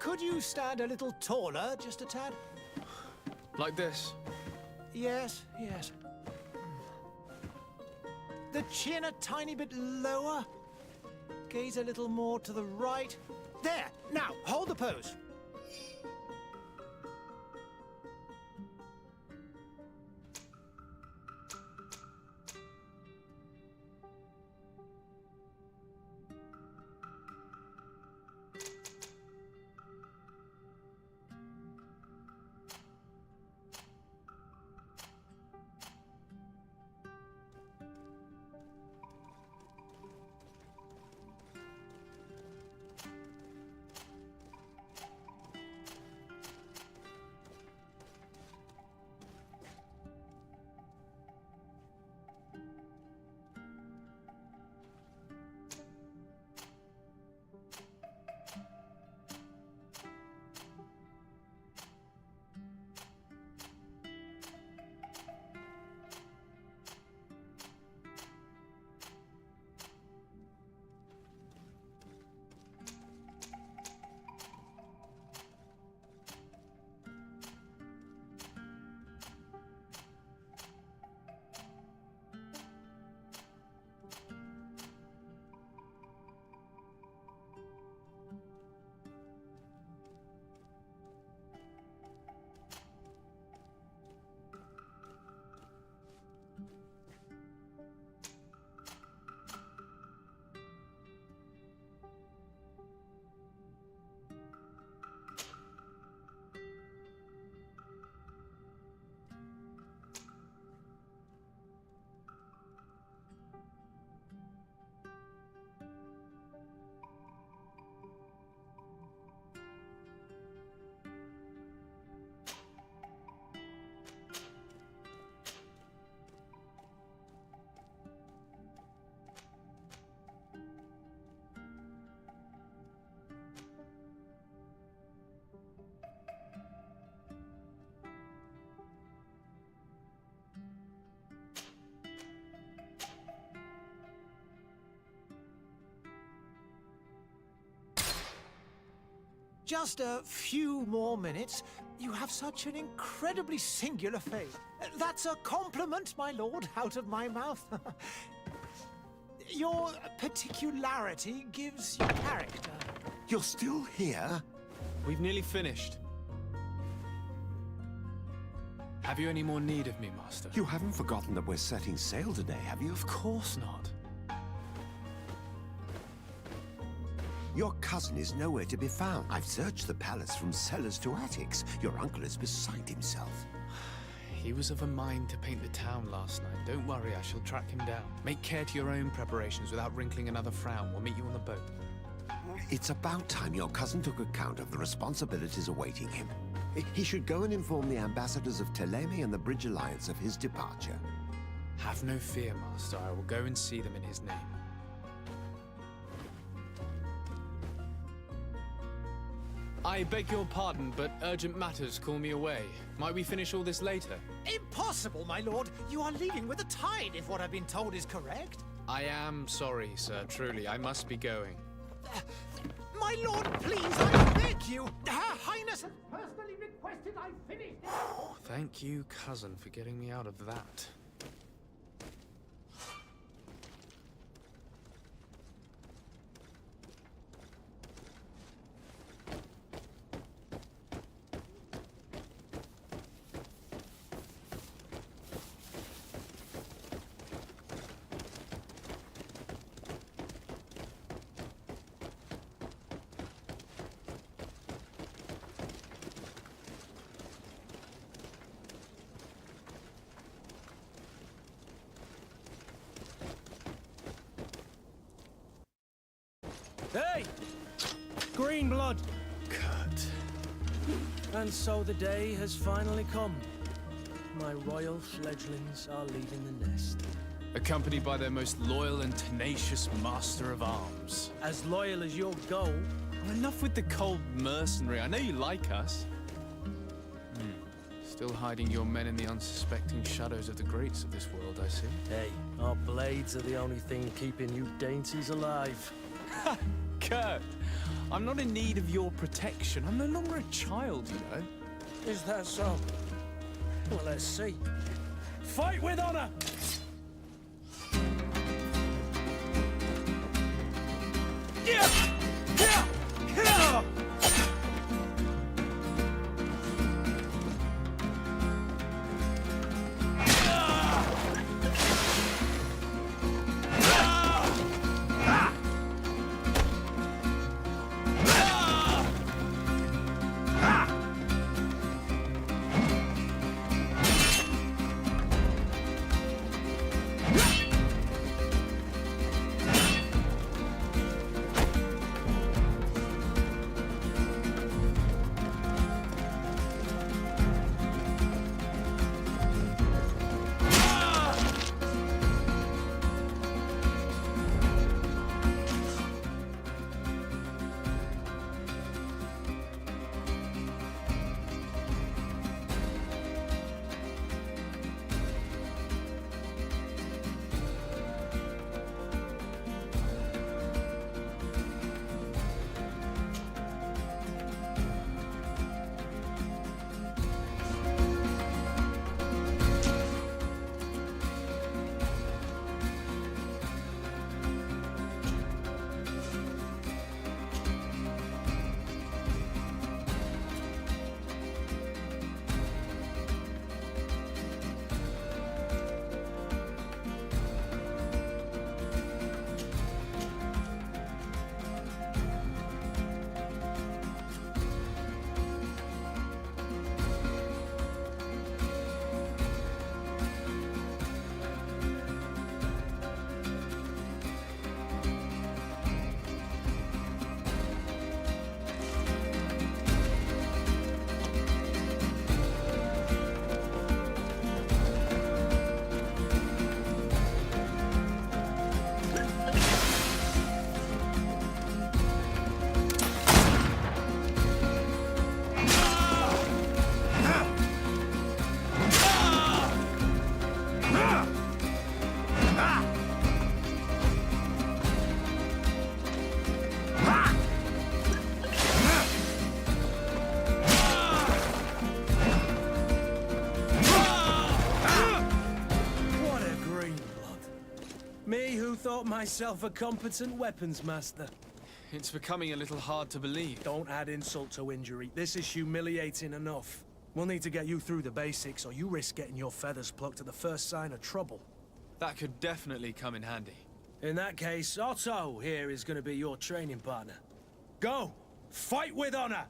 Could you stand a little taller, just a tad? Like this? Yes, yes. The chin a tiny bit lower. Gaze a little more to the right. There! Now, hold the pose. Just a few more minutes. You have such an incredibly singular face. That's a compliment, my lord, out of my mouth. Your particularity gives you character. You're still here? We've nearly finished. Have you any more need of me, Master? You haven't forgotten that we're setting sail today, have you? Of course not. Your cousin is nowhere to be found. I've searched the palace from cellars to attics. Your uncle is beside himself. He was of a mind to paint the town last night. Don't worry, I shall track him down. Make care to your own preparations without wrinkling another frown. We'll meet you on the boat. It's about time your cousin took account of the responsibilities awaiting him. He should go and inform the ambassadors of Teleme and the Bridge Alliance of his departure. Have no fear, Master. I will go and see them in his name. I beg your pardon, but urgent matters call me away. Might we finish all this later? Impossible, my lord. You are leaving with the tide, if what I've been told is correct. I am sorry, sir. Truly, I must be going. My lord, please, I beg you. Her Highness has personally requested I finish this. Thank you, cousin, for getting me out of that. Hey! Green blood! Cut. And so the day has finally come. My royal fledglings are leaving the nest. Accompanied by their most loyal and tenacious master of arms. As loyal as your goal. Enough with the cold mercenary. I know you like us. Still hiding your men in the unsuspecting shadows of the greats of this world, I see. Hey, our blades are the only thing keeping you dainties alive. Kurt, I'm not in need of your protection. I'm no longer a child, you know. Is that so? Well, let's see. Fight with honor! Yeah! Yeah! Yeah! Thought myself a competent weapons master. It's becoming a little hard to believe. Don't add insult to injury. This is humiliating enough. We'll need to get you through the basics, or you risk getting your feathers plucked at the first sign of trouble. That could definitely come in handy. In that case, Otto here is going to be your training partner. Go! Fight with honor!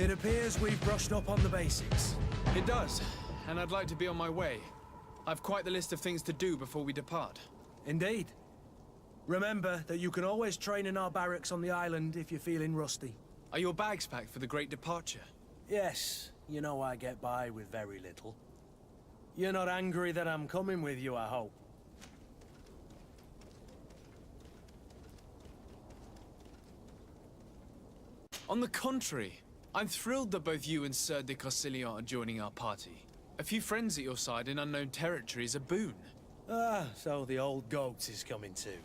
It appears we've brushed up on the basics. It does, and I'd like to be on my way. I've quite the list of things to do before we depart. Indeed. Remember that you can always train in our barracks on the island if you're feeling rusty. Are your bags packed for the great departure? Yes, you know I get by with very little. You're not angry that I'm coming with you, I hope. On the contrary, I'm thrilled that both you and Sir de Corsilion are joining our party. A few friends at your side in unknown territory is a boon. Ah, so the old goat is coming too.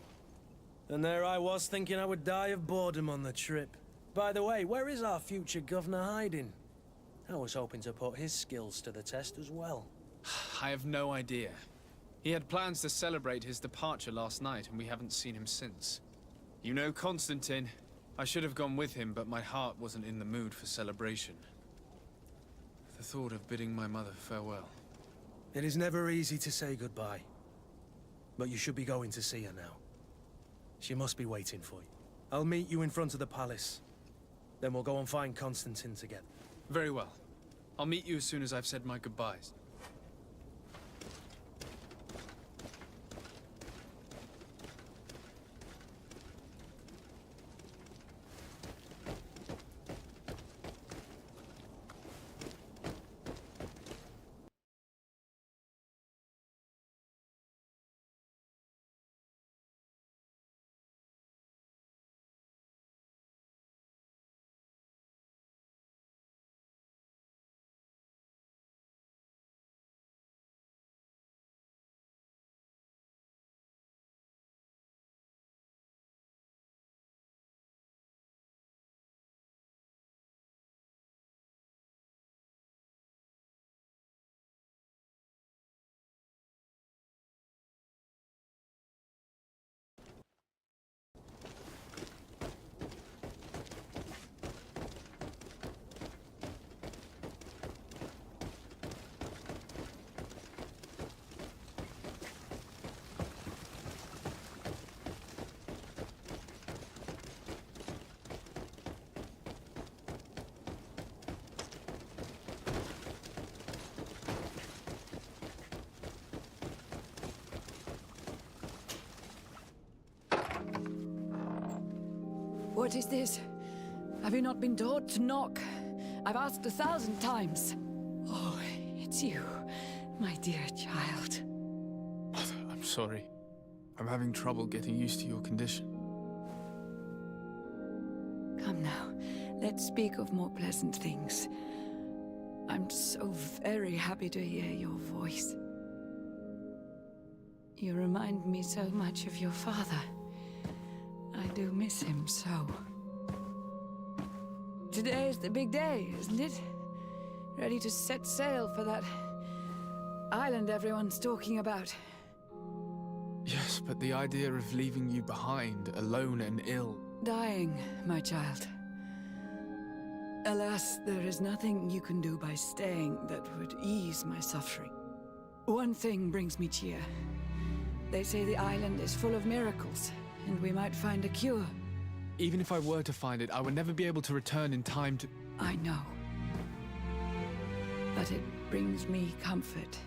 And there I was thinking I would die of boredom on the trip. By the way, where is our future governor hiding? I was hoping to put his skills to the test as well. I have no idea. He had plans to celebrate his departure last night, and we haven't seen him since. You know Constantine. I should have gone with him, but my heart wasn't in the mood for celebration. The thought of bidding my mother farewell. It is never easy to say goodbye. But you should be going to see her now. She must be waiting for you. I'll meet you in front of the palace. Then we'll go and find Constantine together. Very well. I'll meet you as soon as I've said my goodbyes. What is this? Have you not been taught to knock? I've asked 1,000 times. Oh, it's you, my dear child. Mother, I'm sorry. I'm having trouble getting used to your condition. Come now, let's speak of more pleasant things. I'm so very happy to hear your voice. You remind me so much of your father. I do miss him so. Today is the big day, isn't it? Ready to set sail for that island everyone's talking about. Yes, but the idea of leaving you behind, alone and ill... Dying, my child. Alas, there is nothing you can do by staying that would ease my suffering. One thing brings me cheer. They say the island is full of miracles, and we might find a cure. Even if I were to find it, I would never be able to return in time to... I know. But it brings me comfort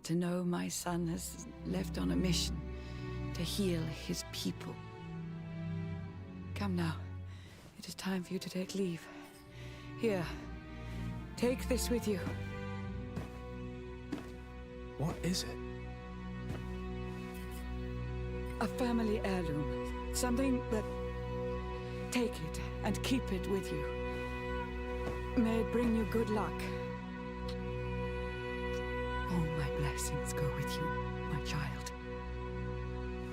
to know my son has left on a mission to heal his people. Come now. It is time for you to take leave. Here, take this with you. What is it? A family heirloom. Something that... Take it and keep it with you. May it bring you good luck. All my blessings go with you, my child.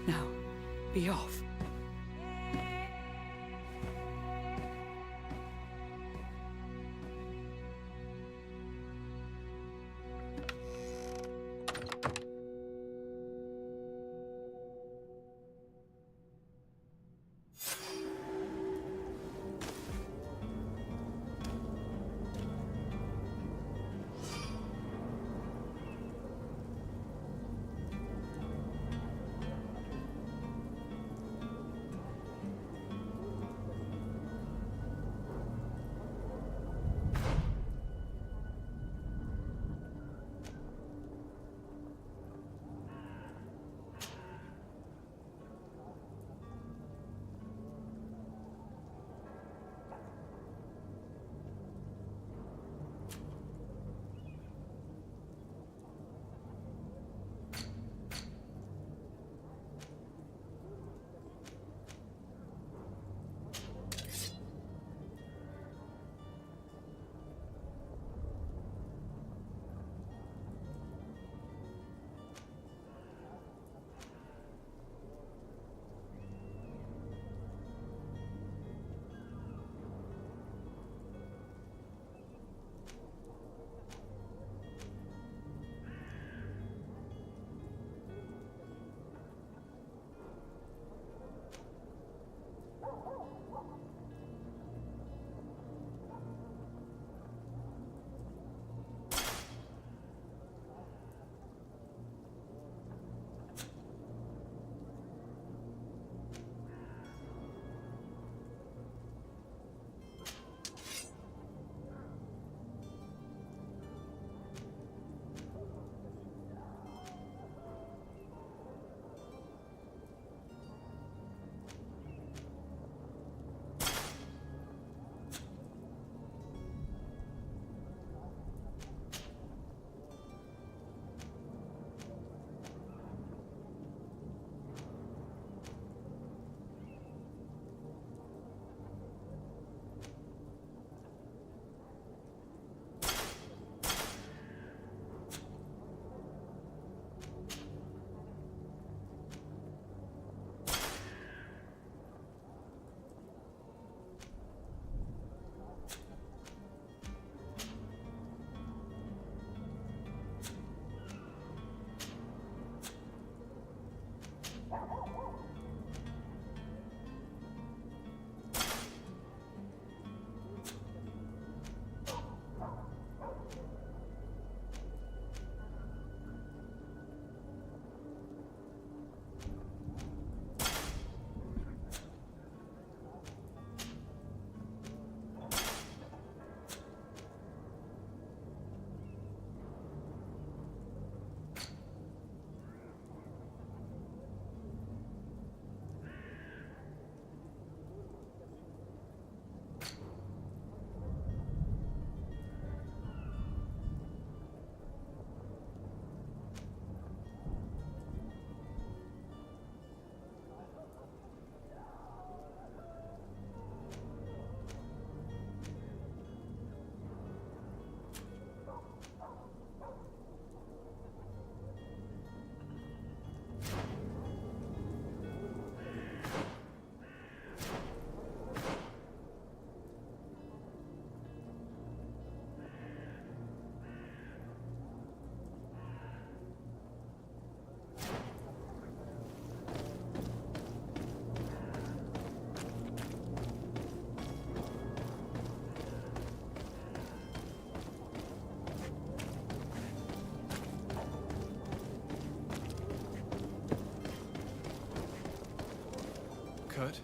Now, be off. Kurt.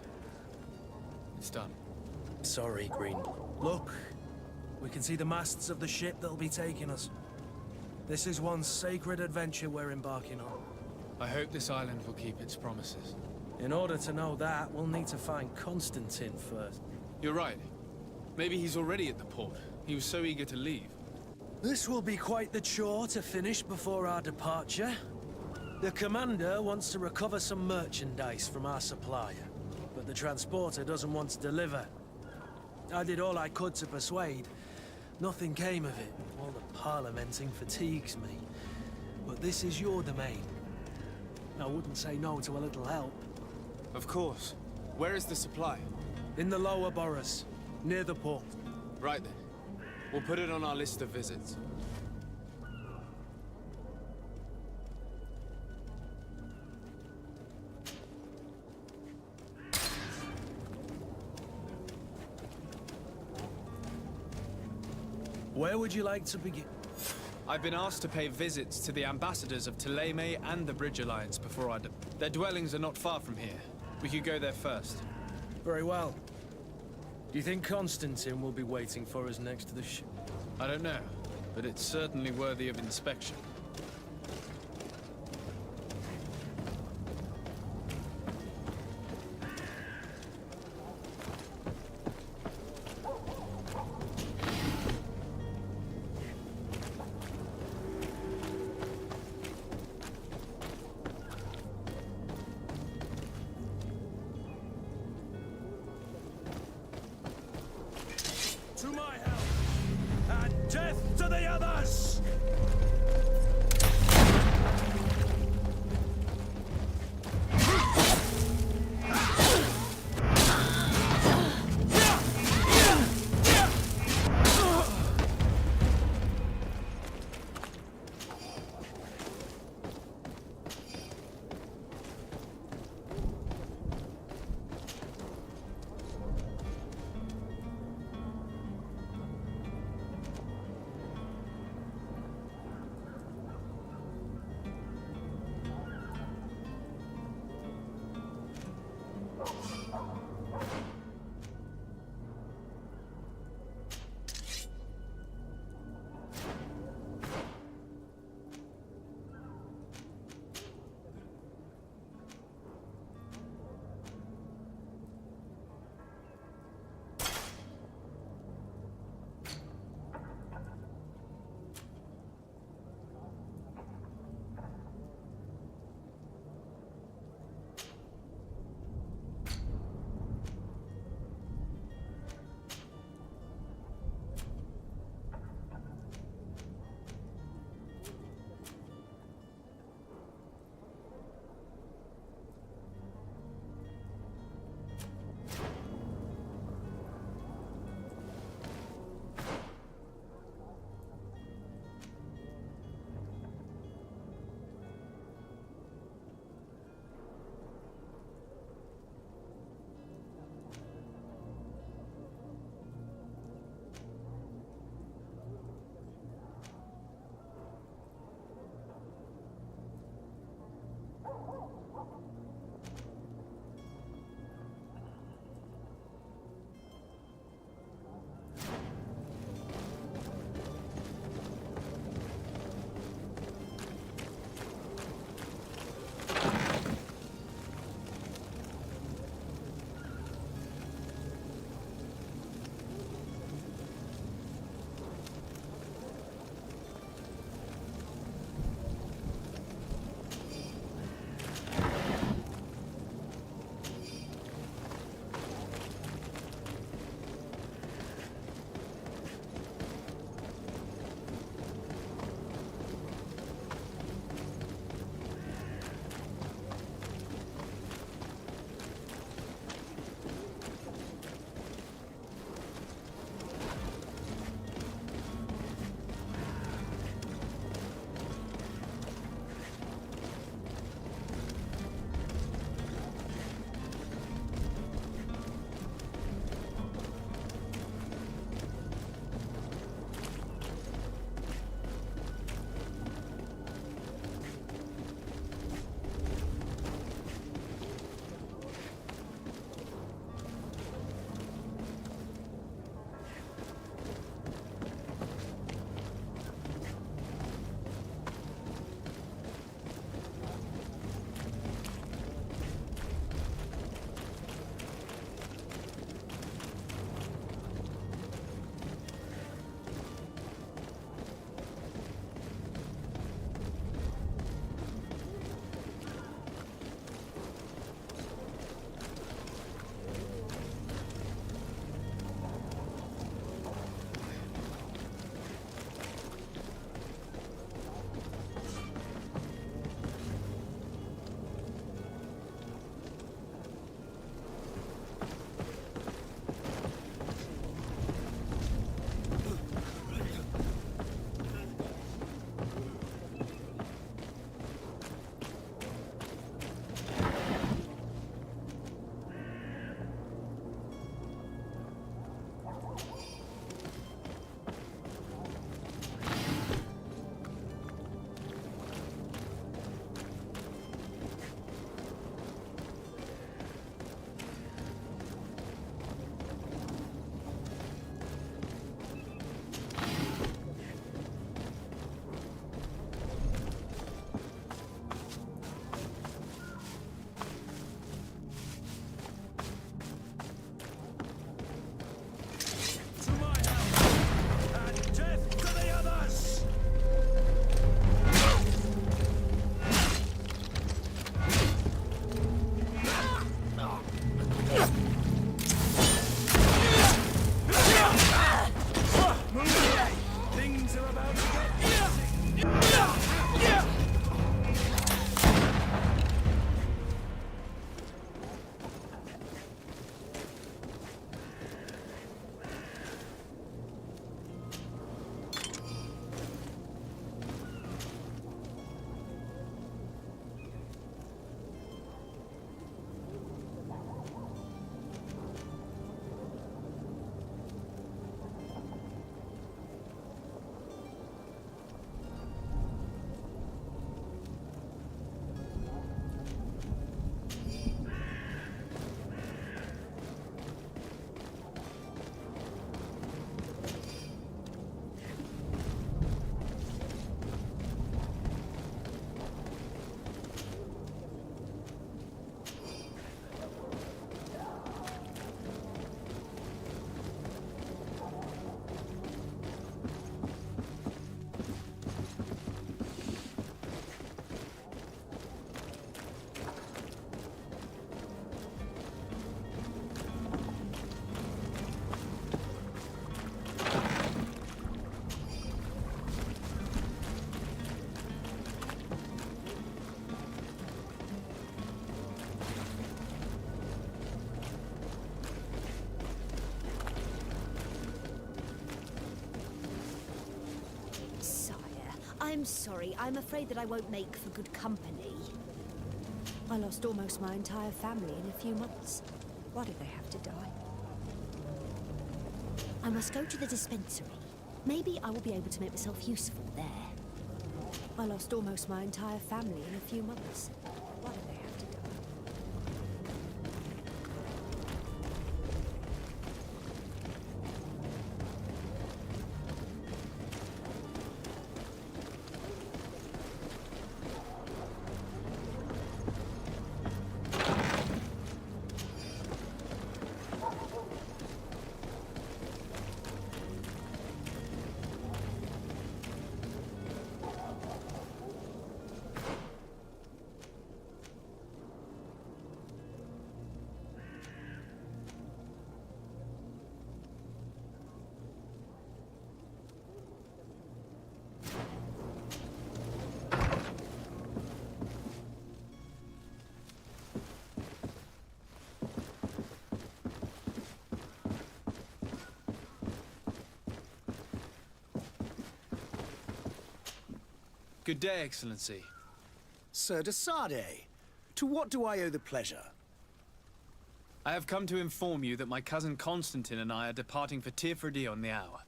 It's done. Sorry, Green. Look, we can see the masts of the ship that'll be taking us. This is one sacred adventure we're embarking on. I hope this island will keep its promises. In order to know that, we'll need to find Constantine first. You're right. Maybe he's already at the port. He was so eager to leave. This will be quite the chore to finish before our departure. The commander wants to recover some merchandise from our supplier, but the transporter doesn't want to deliver. I did all I could to persuade. Nothing came of it. All the parliamenting fatigues me. But this is your domain. I wouldn't say no to a little help. Of course. Where is the supply? In the lower boroughs, near the port. Right then. We'll put it on our list of visits. Where would you like to begin? I've been asked to pay visits to the ambassadors of Thélème and the Bridge Alliance before I... Their dwellings are not far from here. We could go there first. Very well. Do you think Constantine will be waiting for us next to the ship? I don't know, but it's certainly worthy of inspection. To my help, and death to the others! I'm sorry. I'm afraid that I won't make for good company. I lost almost my entire family in a few months. Why did they have to die? I must go to the dispensary. Maybe I will be able to make myself useful there. I lost almost my entire family in a few months. Why did they have to die? Good day, Excellency. Sir de Sade, to what do I owe the pleasure? I have come to inform you that my cousin Constantine and I are departing for Tirfredi on the hour.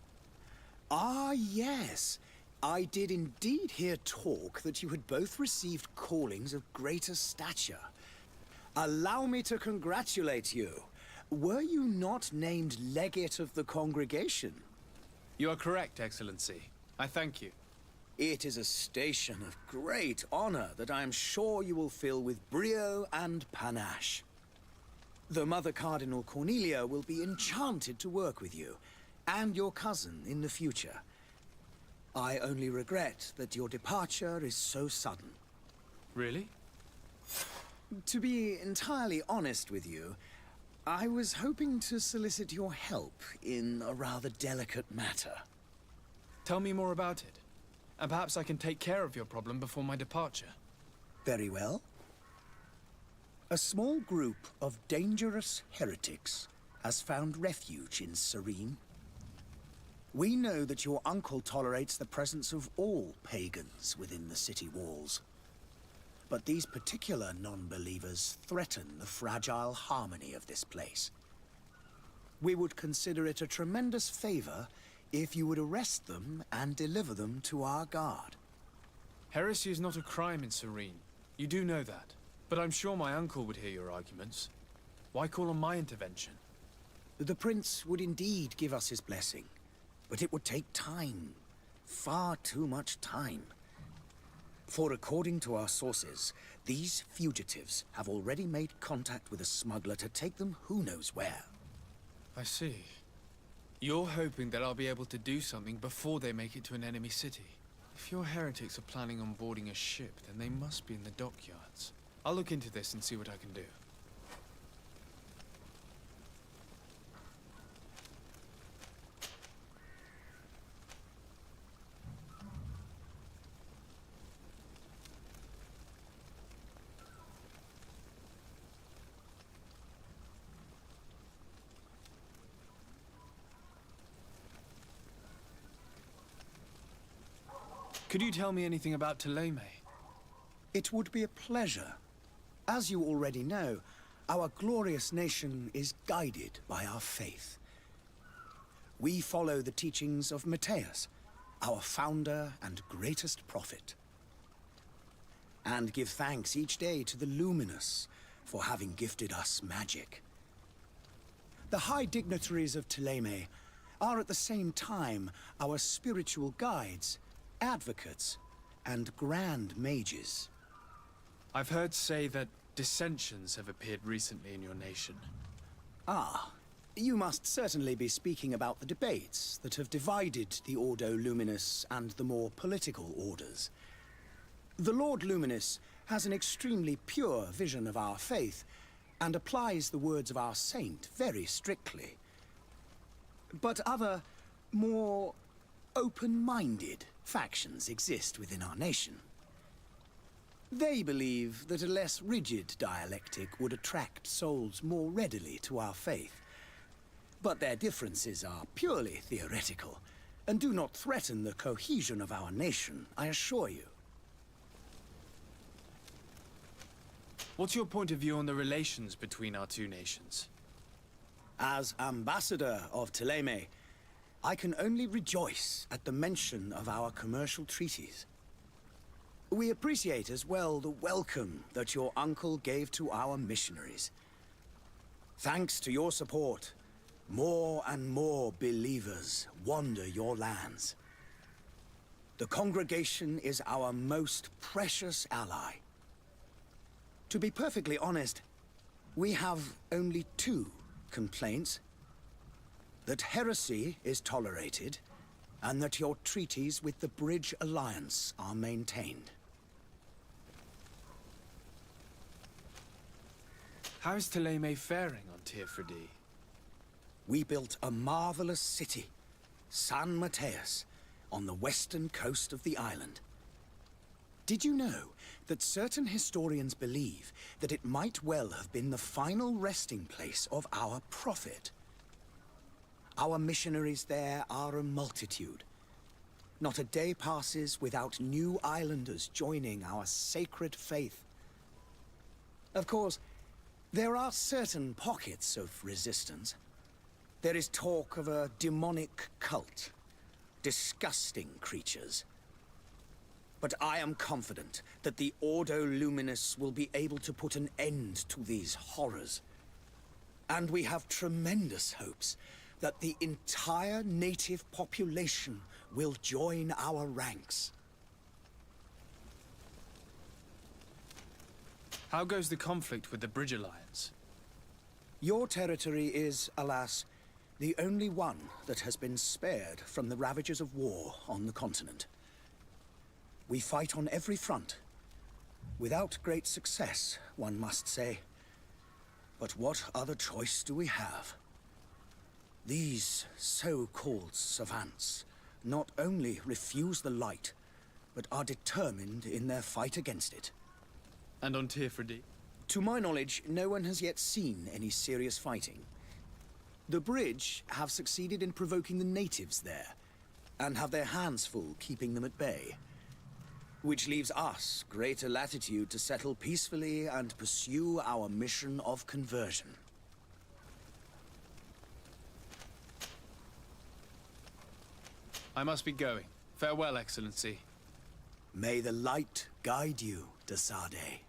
Ah, yes. I did indeed hear talk that you had both received callings of greater stature. Allow me to congratulate you. Were you not named legate of the congregation? You are correct, Excellency. I thank you. It is a station of great honor that I am sure you will fill with brio and panache. The Mother Cardinal Cornelia will be enchanted to work with you, and your cousin in the future. I only regret that your departure is so sudden. Really? To be entirely honest with you, I was hoping to solicit your help in a rather delicate matter. Tell me more about it. And perhaps I can take care of your problem before my departure. Very well. A small group of dangerous heretics has found refuge in Serene. We know that your uncle tolerates the presence of all pagans within the city walls. But these particular non-believers threaten the fragile harmony of this place. We would consider it a tremendous favor if you would arrest them and deliver them to our guard. Heresy is not a crime in Serene. You do know that. But I'm sure my uncle would hear your arguments. Why call on my intervention? The prince would indeed give us his blessing, but it would take time. Far too much time. For according to our sources, these fugitives have already made contact with a smuggler to take them who knows where. I see. You're hoping that I'll be able to do something before they make it to an enemy city. If your heretics are planning on boarding a ship, then they must be in the dockyards. I'll look into this and see what I can do. Could you tell me anything about Thélème? It would be a pleasure. As you already know, our glorious nation is guided by our faith. We follow the teachings of Matthias, our founder and greatest prophet, and give thanks each day to the Luminous for having gifted us magic. The high dignitaries of Thélème are at the same time our spiritual guides, advocates, and grand mages. I've heard say that dissensions have appeared recently in your nation. Ah, you must certainly be speaking about the debates that have divided the Ordo Luminis and the more political orders. The Lord Luminous has an extremely pure vision of our faith and applies the words of our saint very strictly. But other, more open-minded factions exist within our nation. They believe that a less rigid dialectic would attract souls more readily to our faith. But their differences are purely theoretical, and do not threaten the cohesion of our nation, I assure you. What's your point of view on the relations between our two nations? As ambassador of Thélème, I can only rejoice at the mention of our commercial treaties. We appreciate as well the welcome that your uncle gave to our missionaries. Thanks to your support, more and more believers wander your lands. The congregation is our most precious ally. To be perfectly honest, we have only two complaints. That heresy is tolerated, and that your treaties with the Bridge Alliance are maintained. How is Thélème faring on Tirfredi? We built a marvelous city, San Mateus, on the western coast of the island. Did you know that certain historians believe that it might well have been the final resting place of our prophet? Our missionaries there are a multitude. Not a day passes without new islanders joining our sacred faith. Of course, there are certain pockets of resistance. There is talk of a demonic cult. Disgusting creatures. But I am confident that the Ordo Luminous will be able to put an end to these horrors. And we have tremendous hopes that the entire native population will join our ranks. How goes the conflict with the Bridge Alliance? Your territory is, alas, the only one that has been spared from the ravages of war on the continent. We fight on every front. Without great success, one must say. But what other choice do we have? These so-called savants not only refuse the light, but are determined in their fight against it. And on Tirfredi? To my knowledge, no one has yet seen any serious fighting. The Bridge have succeeded in provoking the natives there, and have their hands full keeping them at bay. Which leaves us greater latitude to settle peacefully and pursue our mission of conversion. I must be going. Farewell, Excellency. May the light guide you, de Sade.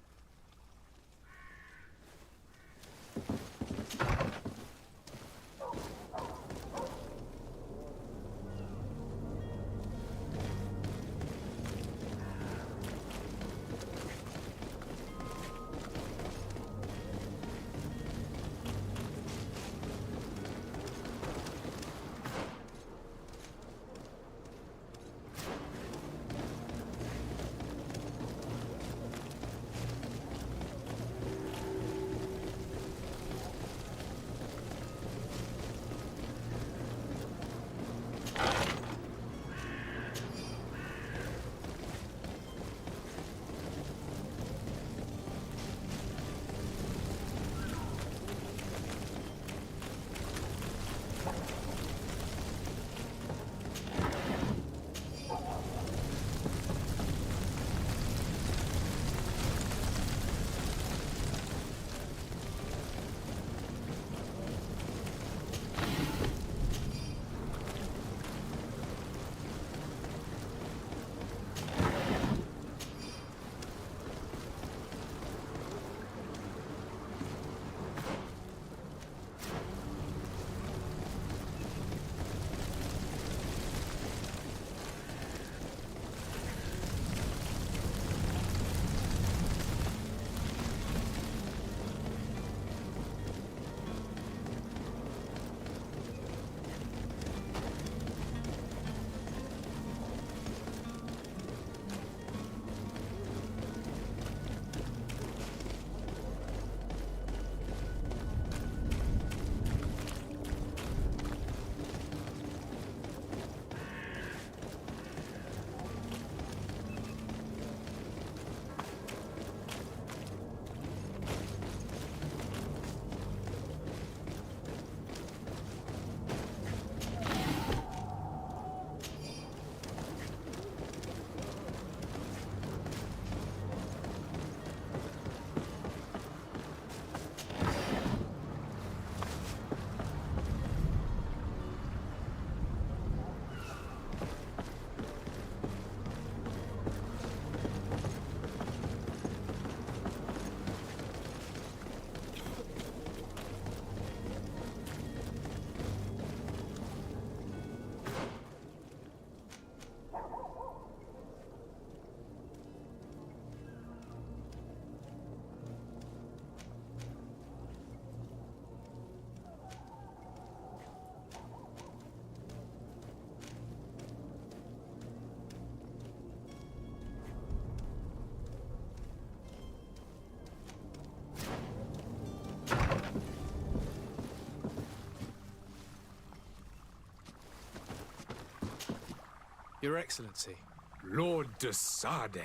Your Excellency. Lord de Sade,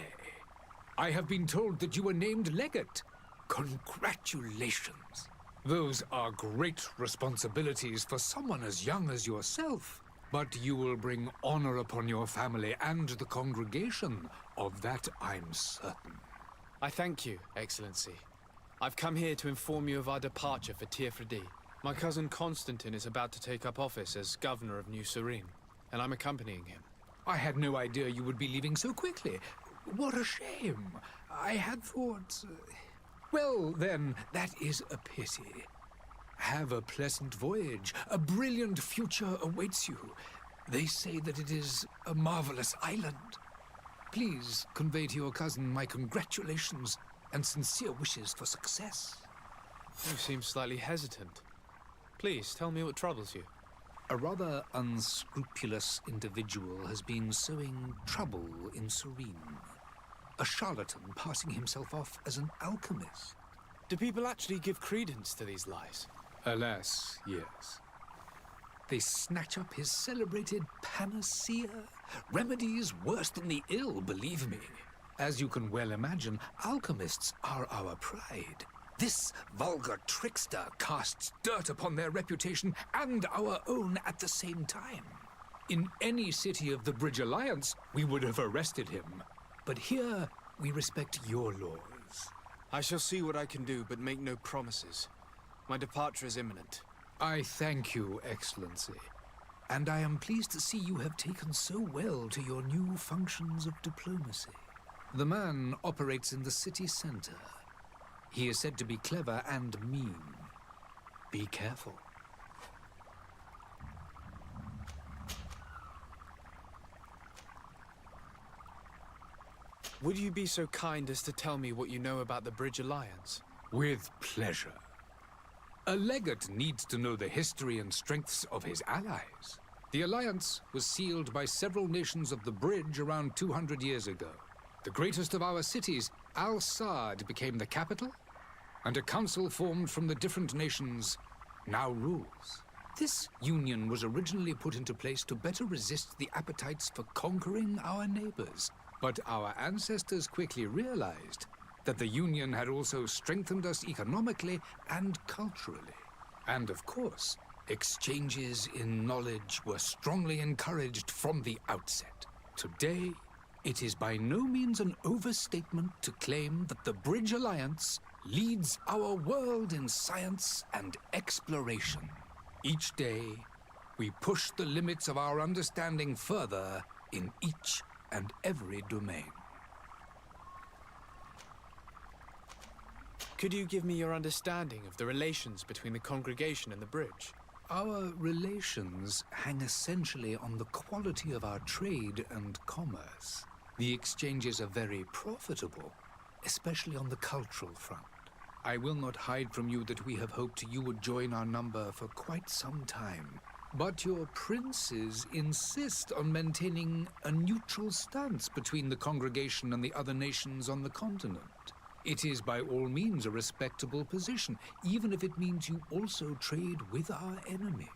I have been told that you were named legate. Congratulations. Those are great responsibilities for someone as young as yourself. But you will bring honor upon your family and the congregation. Of that I'm certain. I thank you, Excellency. I've come here to inform you of our departure for Tirfredi. My cousin Constantine is about to take up office as governor of New Serene, and I'm accompanying him. I had no idea you would be leaving so quickly. What a shame. I had thought... Well, then, that is a pity. Have a pleasant voyage. A brilliant future awaits you. They say that it is a marvelous island. Please convey to your cousin my congratulations and sincere wishes for success. You seem slightly hesitant. Please, tell me what troubles you. A rather unscrupulous individual has been sowing trouble in Serene. A charlatan passing himself off as an alchemist. Do people actually give credence to these lies? Alas, yes. They snatch up his celebrated panacea. Remedies worse than the ill, believe me. As you can well imagine, alchemists are our pride. This vulgar trickster casts dirt upon their reputation and our own at the same time. In any city of the Bridge Alliance, we would have arrested him. But here, we respect your laws. I shall see what I can do, but make no promises. My departure is imminent. I thank you, Excellency. And I am pleased to see you have taken so well to your new functions of diplomacy. The man operates in the city center. He is said to be clever and mean. Be careful. Would you be so kind as to tell me what you know about the Bridge Alliance? With pleasure. A legate needs to know the history and strengths of his allies. The alliance was sealed by several nations of the Bridge around 200 years ago. The greatest of our cities, Al-Saad, became the capital, and a council formed from the different nations now rules. This union was originally put into place to better resist the appetites for conquering our neighbors. But our ancestors quickly realized that the Union had also strengthened us economically and culturally. And of course, exchanges in knowledge were strongly encouraged from the outset. Today, it is by no means an overstatement to claim that the Bridge Alliance leads our world in science and exploration. Each day, we push the limits of our understanding further in each and every domain. Could you give me your understanding of the relations between the congregation and the bridge? Our relations hang essentially on the quality of our trade and commerce. The exchanges are very profitable, especially on the cultural front. I will not hide from you that we have hoped you would join our number for quite some time. But your princes insist on maintaining a neutral stance between the congregation and the other nations on the continent. It is by all means a respectable position, even if it means you also trade with our enemies.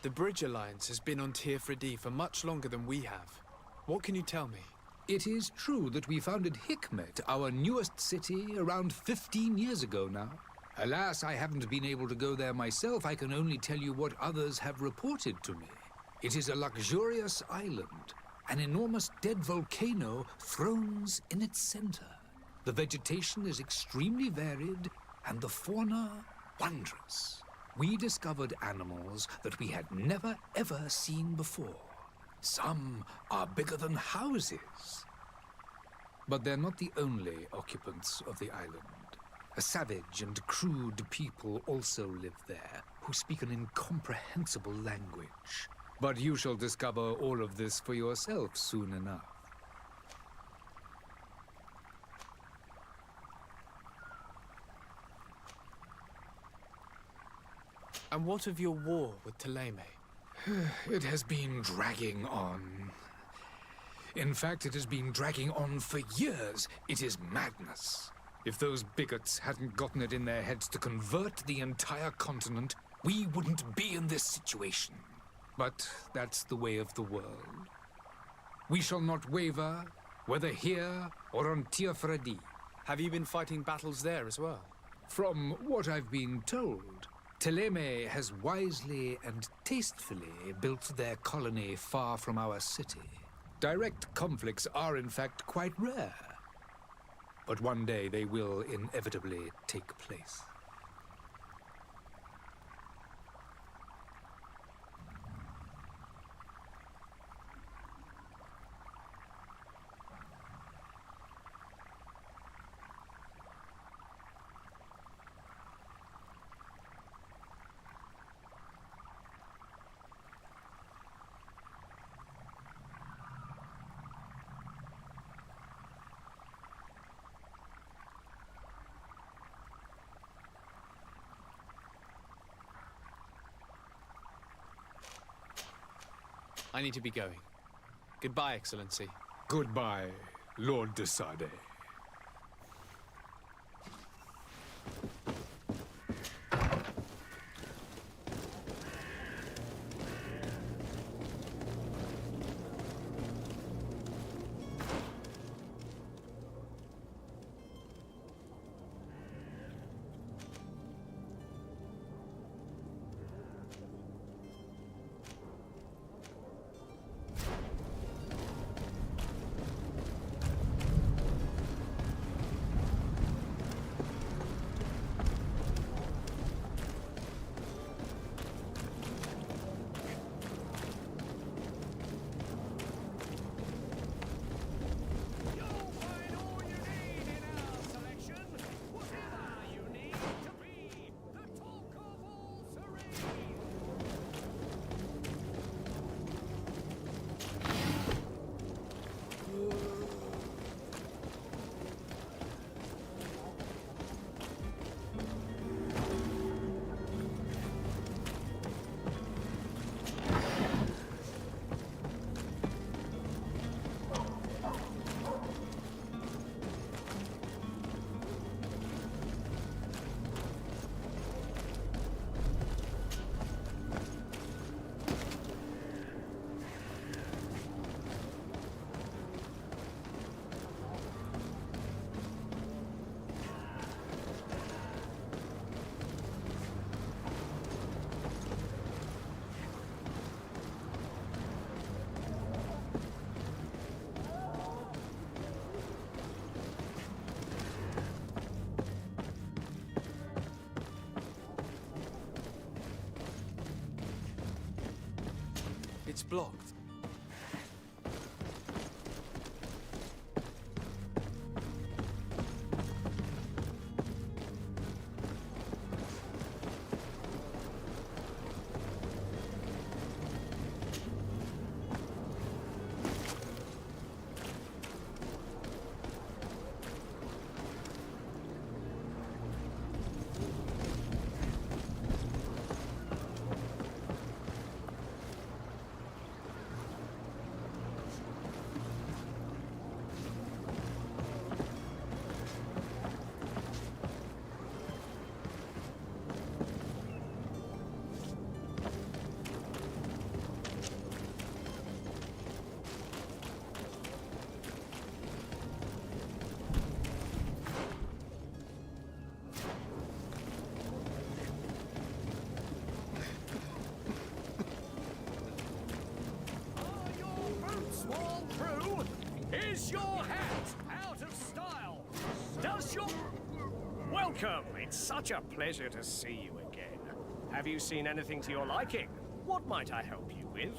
The Bridge Alliance has been on Tirfredi for much longer than we have. What can you tell me? It is true that we founded Hikmet, our newest city, around 15 years ago now. Alas, I haven't been able to go there myself. I can only tell you what others have reported to me. It is a luxurious island. An enormous dead volcano thrones in its center. The vegetation is extremely varied, and the fauna wondrous. We discovered animals that we had never ever seen before. Some are bigger than houses. But they're not the only occupants of the island. A savage and crude people also live there, who speak an incomprehensible language. But you shall discover all of this for yourself soon enough. And what of your war with Thélème? It has been dragging on. In fact, it has been dragging on for years. It is madness. If those bigots hadn't gotten it in their heads to convert the entire continent, we wouldn't be in this situation. But that's the way of the world. We shall not waver, whether here or on Tir Fredi. Have you been fighting battles there as well? From what I've been told, Teleme has wisely and tastefully built their colony far from our city. Direct conflicts are in fact quite rare. But one day they will inevitably take place. I need to be going. Goodbye, Excellency. Goodbye, Lord de Sade. It's blocked. Is your hat out of style? Does your... Welcome! It's such a pleasure to see you again. Have you seen anything to your liking? What might I help you with?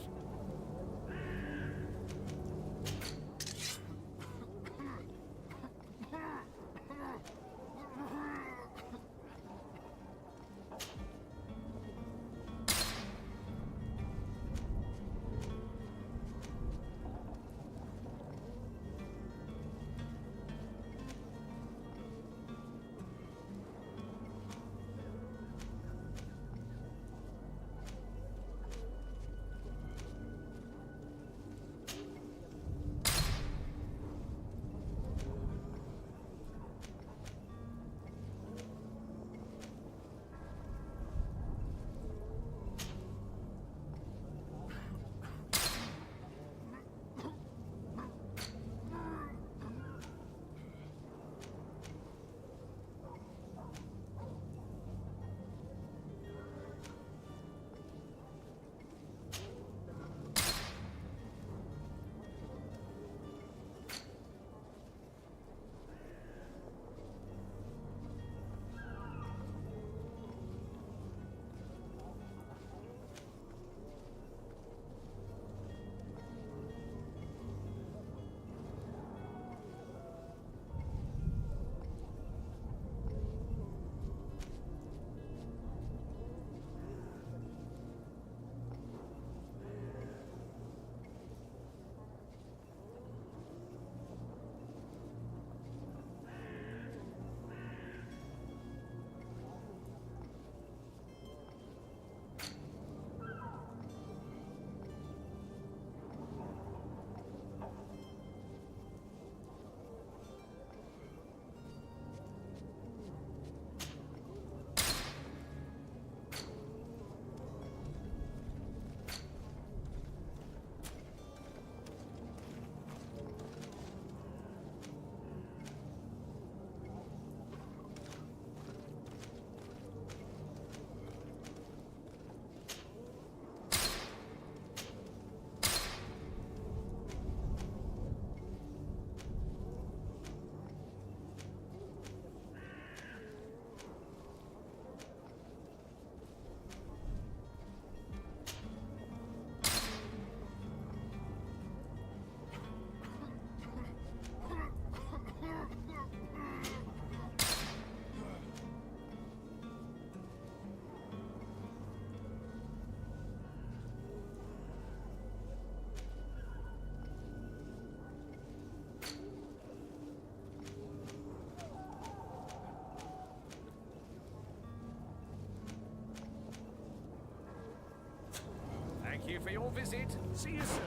Thank you for your visit. See you soon.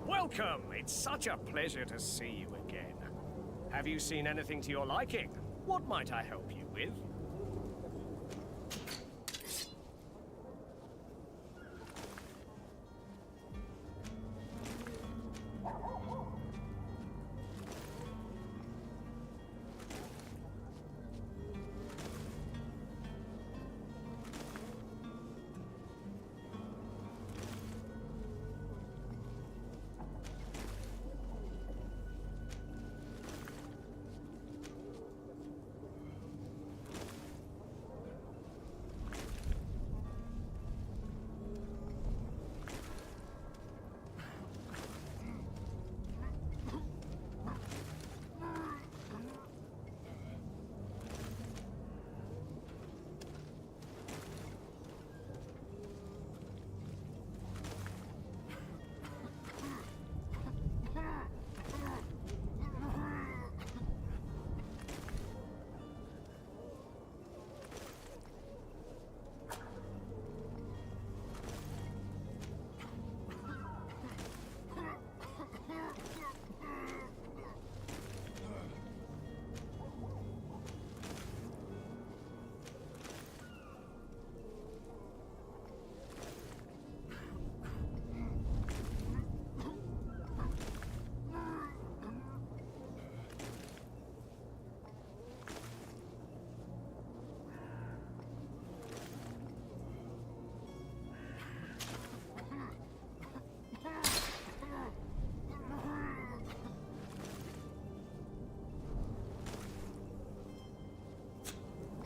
Welcome! It's such a pleasure to see you again. Have you seen anything to your liking? What might I help you with?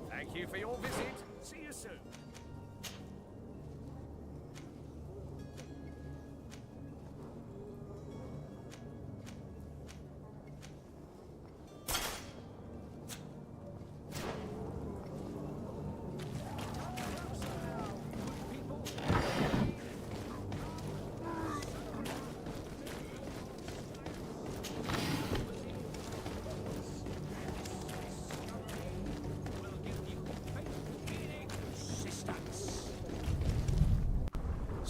Thank you for your visit. See you soon.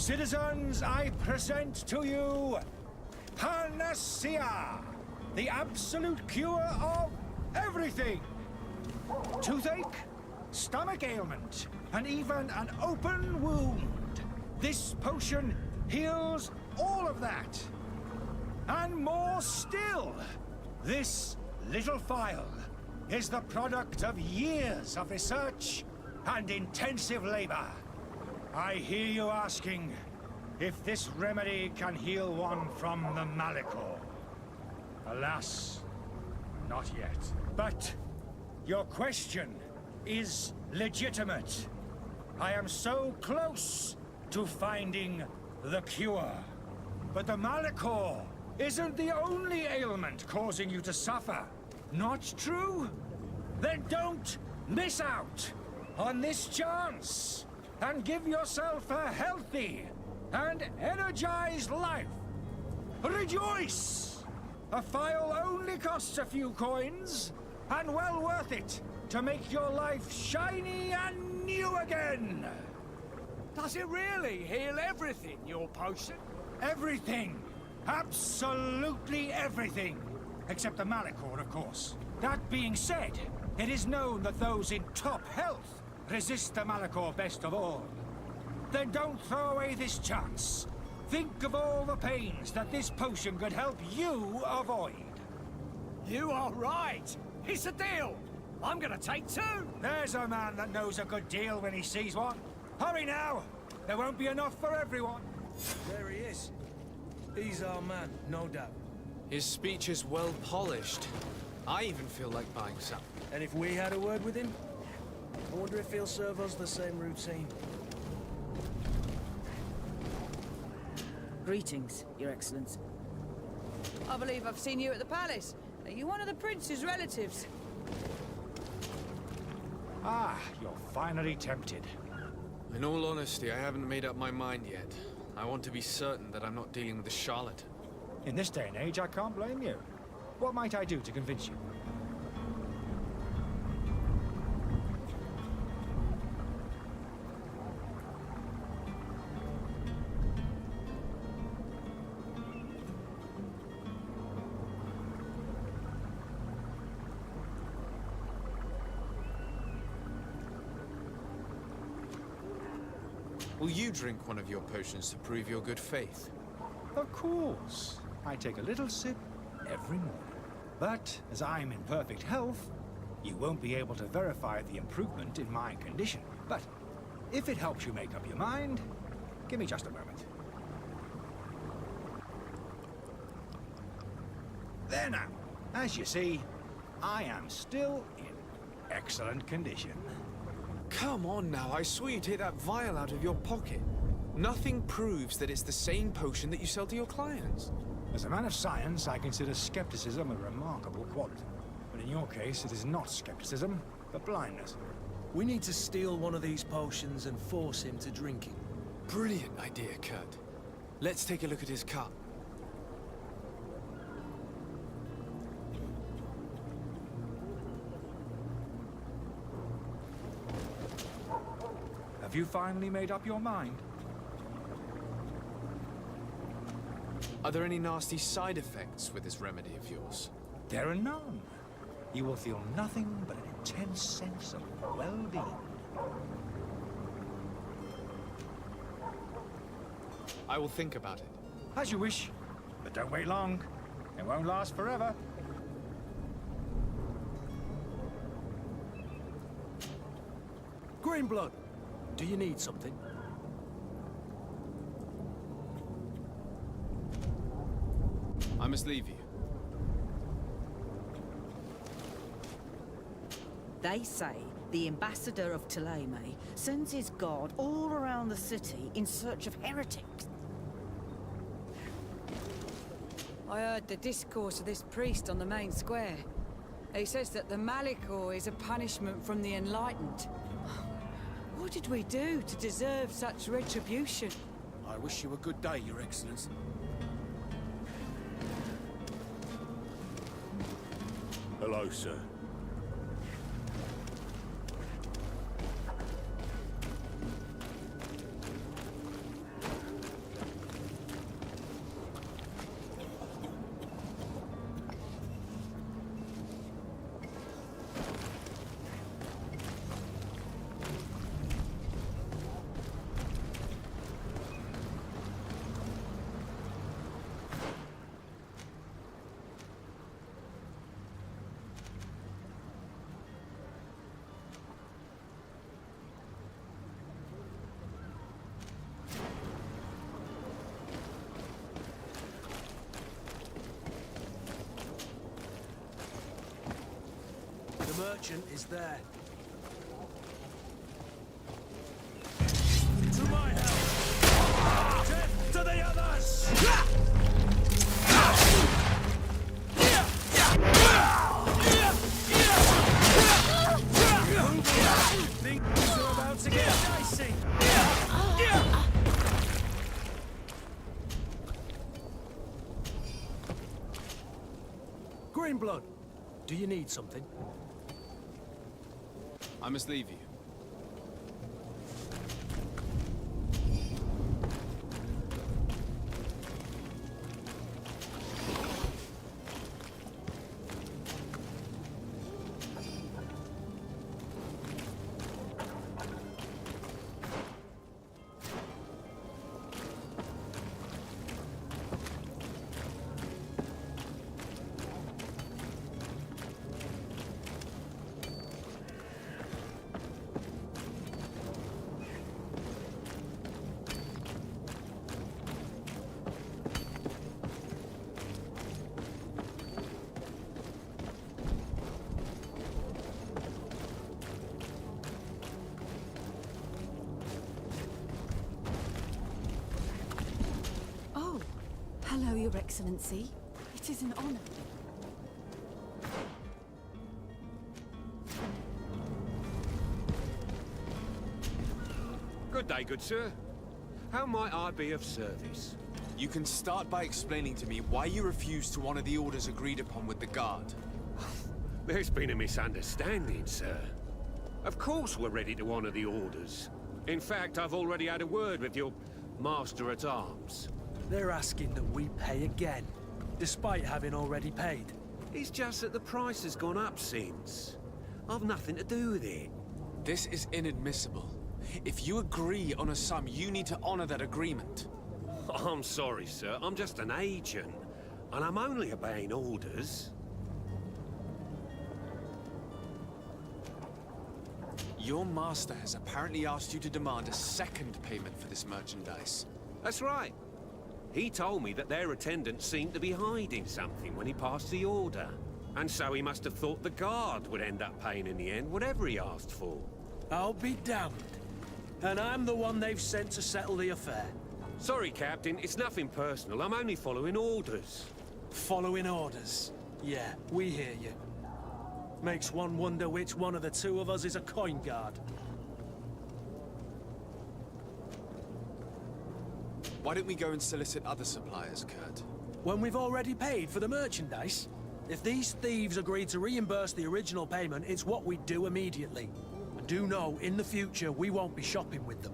Citizens, I present to you Panacea, the absolute cure of everything. Toothache, stomach ailment, and even an open wound. This potion heals all of that. And more still, this little phial is the product of years of research and intensive labor. I hear you asking if this remedy can heal one from the Malachor. Alas, not yet. But your question is legitimate. I am so close to finding the cure. But the Malachor isn't the only ailment causing you to suffer. Not true? Then don't miss out on this chance and give yourself a healthy and energize life. Rejoice! A phial only costs a few coins, and well worth it to make your life shiny and new again. Does it really heal everything, your potion? Everything. Absolutely everything. Except the Malachor, of course. That being said, it is known that those in top health resist the Malachor best of all. Then don't throw away this chance. Think of all the pains that this potion could help you avoid. You are right. It's a deal. I'm gonna take 2. There's a man that knows a good deal when he sees one. Hurry now. There won't be enough for everyone. There he is. He's our man, no doubt. His speech is well polished. I even feel like buying some. And if we had a word with him, I wonder if he'll serve us the same routine. Greetings, Your Excellency. I believe I've seen you at the palace. Are you one of the prince's relatives? Ah, you're finally tempted. In all honesty, I haven't made up my mind yet. I want to be certain that I'm not dealing with a charlatan. In this day and age, I can't blame you. What might I do to convince you? Will you drink one of your potions to prove your good faith? Of course. I take a little sip every morning. But as I'm in perfect health, you won't be able to verify the improvement in my condition. But if it helps you make up your mind, give me just a moment. There now. As you see, I am still in excellent condition. Come on now, I swear you take that vial out of your pocket. Nothing proves that it's the same potion that you sell to your clients. As a man of science, I consider skepticism a remarkable quality. But in your case, it is not skepticism, but blindness. We need to steal one of these potions and force him to drink it. Brilliant idea, Kurt. Let's take a look at his cup. Have you finally made up your mind? Are there any nasty side effects with this remedy of yours? There are none. You will feel nothing but an intense sense of well-being. I will think about it. As you wish, but don't wait long. It won't last forever. Greenblood, do you need something? I must leave you. They say the ambassador of Thélème sends his guard all around the city in search of heretics. I heard the discourse of this priest on the main square. He says that the Malachor is a punishment from the enlightened. What did we do to deserve such retribution? I wish you a good day, Your Excellency. Hello, sir. The merchant is there. To my help! Death to the others! Things are about to get dicey! in blood. Do you need something? I must leave you. Oh, hello, Your Excellency. It is an honor. Good day, good sir. How might I be of service? You can start by explaining to me why you refuse to honor the orders agreed upon with the Guard. There's been a misunderstanding, sir. Of course we're ready to honor the orders. In fact, I've already had a word with your Master-at-Arms. They're asking that we pay again, despite having already paid. It's just that the price has gone up since. I've nothing to do with it. This is inadmissible. If you agree on a sum, you need to honor that agreement. I'm sorry, sir. I'm just an agent. And I'm only obeying orders. Your master has apparently asked you to demand a second payment for this merchandise. That's right. He told me that their attendants seemed to be hiding something when he passed the order. And so he must have thought the Guard would end up paying in the end whatever he asked for. I'll be damned. And I'm the one they've sent to settle the affair. Sorry, Captain. It's nothing personal. I'm only following orders. Following orders? Yeah, we hear you. Makes one wonder which one of the two of us is a coin guard. Why don't we go and solicit other suppliers, Kurt? When we've already paid for the merchandise? If these thieves agreed to reimburse the original payment, it's what we'd do immediately. And do know, in the future, we won't be shopping with them.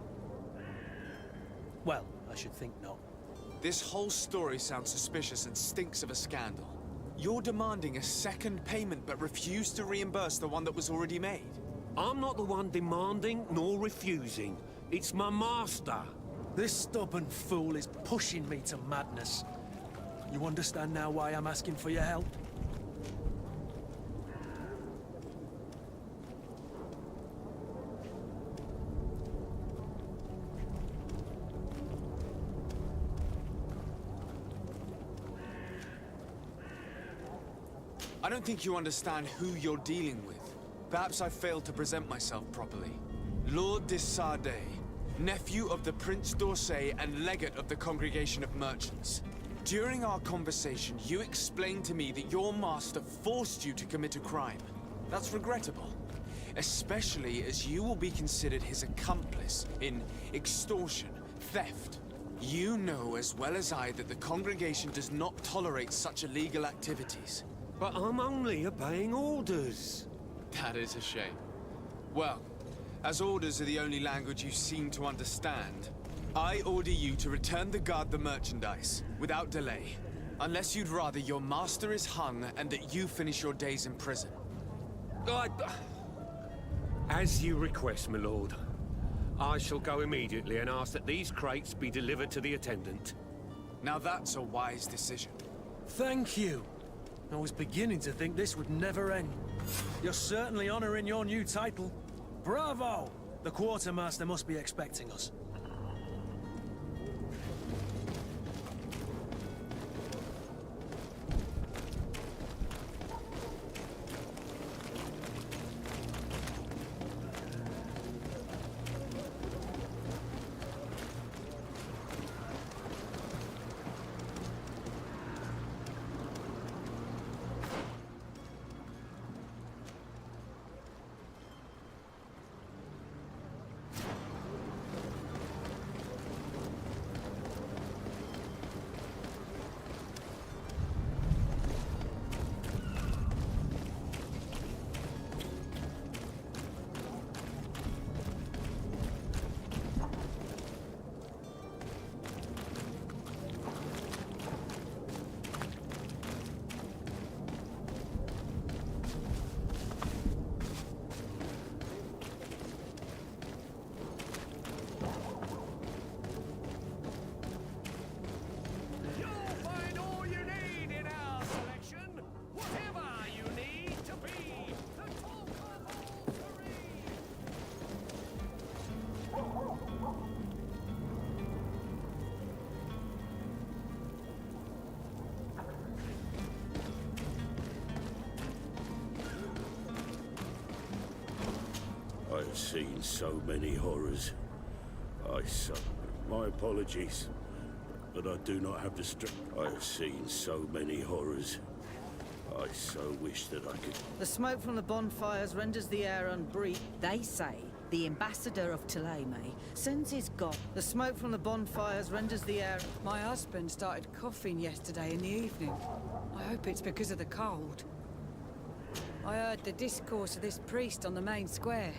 Well, I should think not. This whole story sounds suspicious and stinks of a scandal. You're demanding a second payment but refuse to reimburse the one that was already made. I'm not the one demanding nor refusing. It's my master. This stubborn fool is pushing me to madness. You understand now why I'm asking for your help? I don't think you understand who you're dealing with. Perhaps I failed to present myself properly. Lord de Sardet, nephew of the Prince d'Orsay and legate of the Congregation of Merchants. During our conversation, you explained to me that your master forced you to commit a crime. That's regrettable, especially as you will be considered his accomplice in extortion, theft. You know as well as I that the Congregation does not tolerate such illegal activities. But I'm only obeying orders. That is a shame. Well, as orders are the only language you seem to understand, I order you to return the Guard the merchandise, without delay. Unless you'd rather your master is hung and that you finish your days in prison. As you request, my lord. I shall go immediately and ask that these crates be delivered to the attendant. Now that's a wise decision. Thank you. I was beginning to think this would never end. You're certainly honoring your new title. Bravo! The quartermaster must be expecting us. have seen so many horrors. My apologies, but I do not have the strength. I have seen so many horrors. I so wish that I could... The smoke from the bonfires renders the air unbreathed. They say the ambassador of Thélème sends his god. The smoke from the bonfires renders the air... My husband started coughing yesterday in the evening. I hope it's because of the cold. I heard the discourse of this priest on the main square.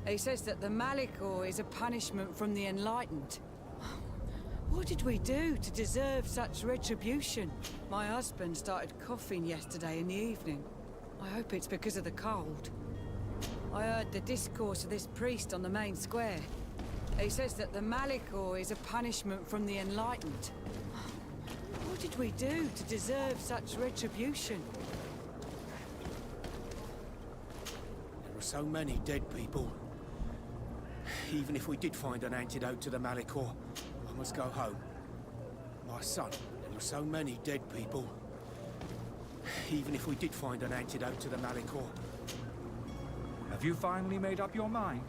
He says that the Malicor is a punishment from the enlightened. What did we do to deserve such retribution? My husband started coughing yesterday in the evening. I hope it's because of the cold. I heard the discourse of this priest on the main square. He says that the Malicor is a punishment from the enlightened. What did we do to deserve such retribution? There are so many dead people. Even if we did find an antidote to the Malicor, I must go home. My son, there are so many dead people. Even if we did find an antidote to the Malicor. Have you finally made up your mind?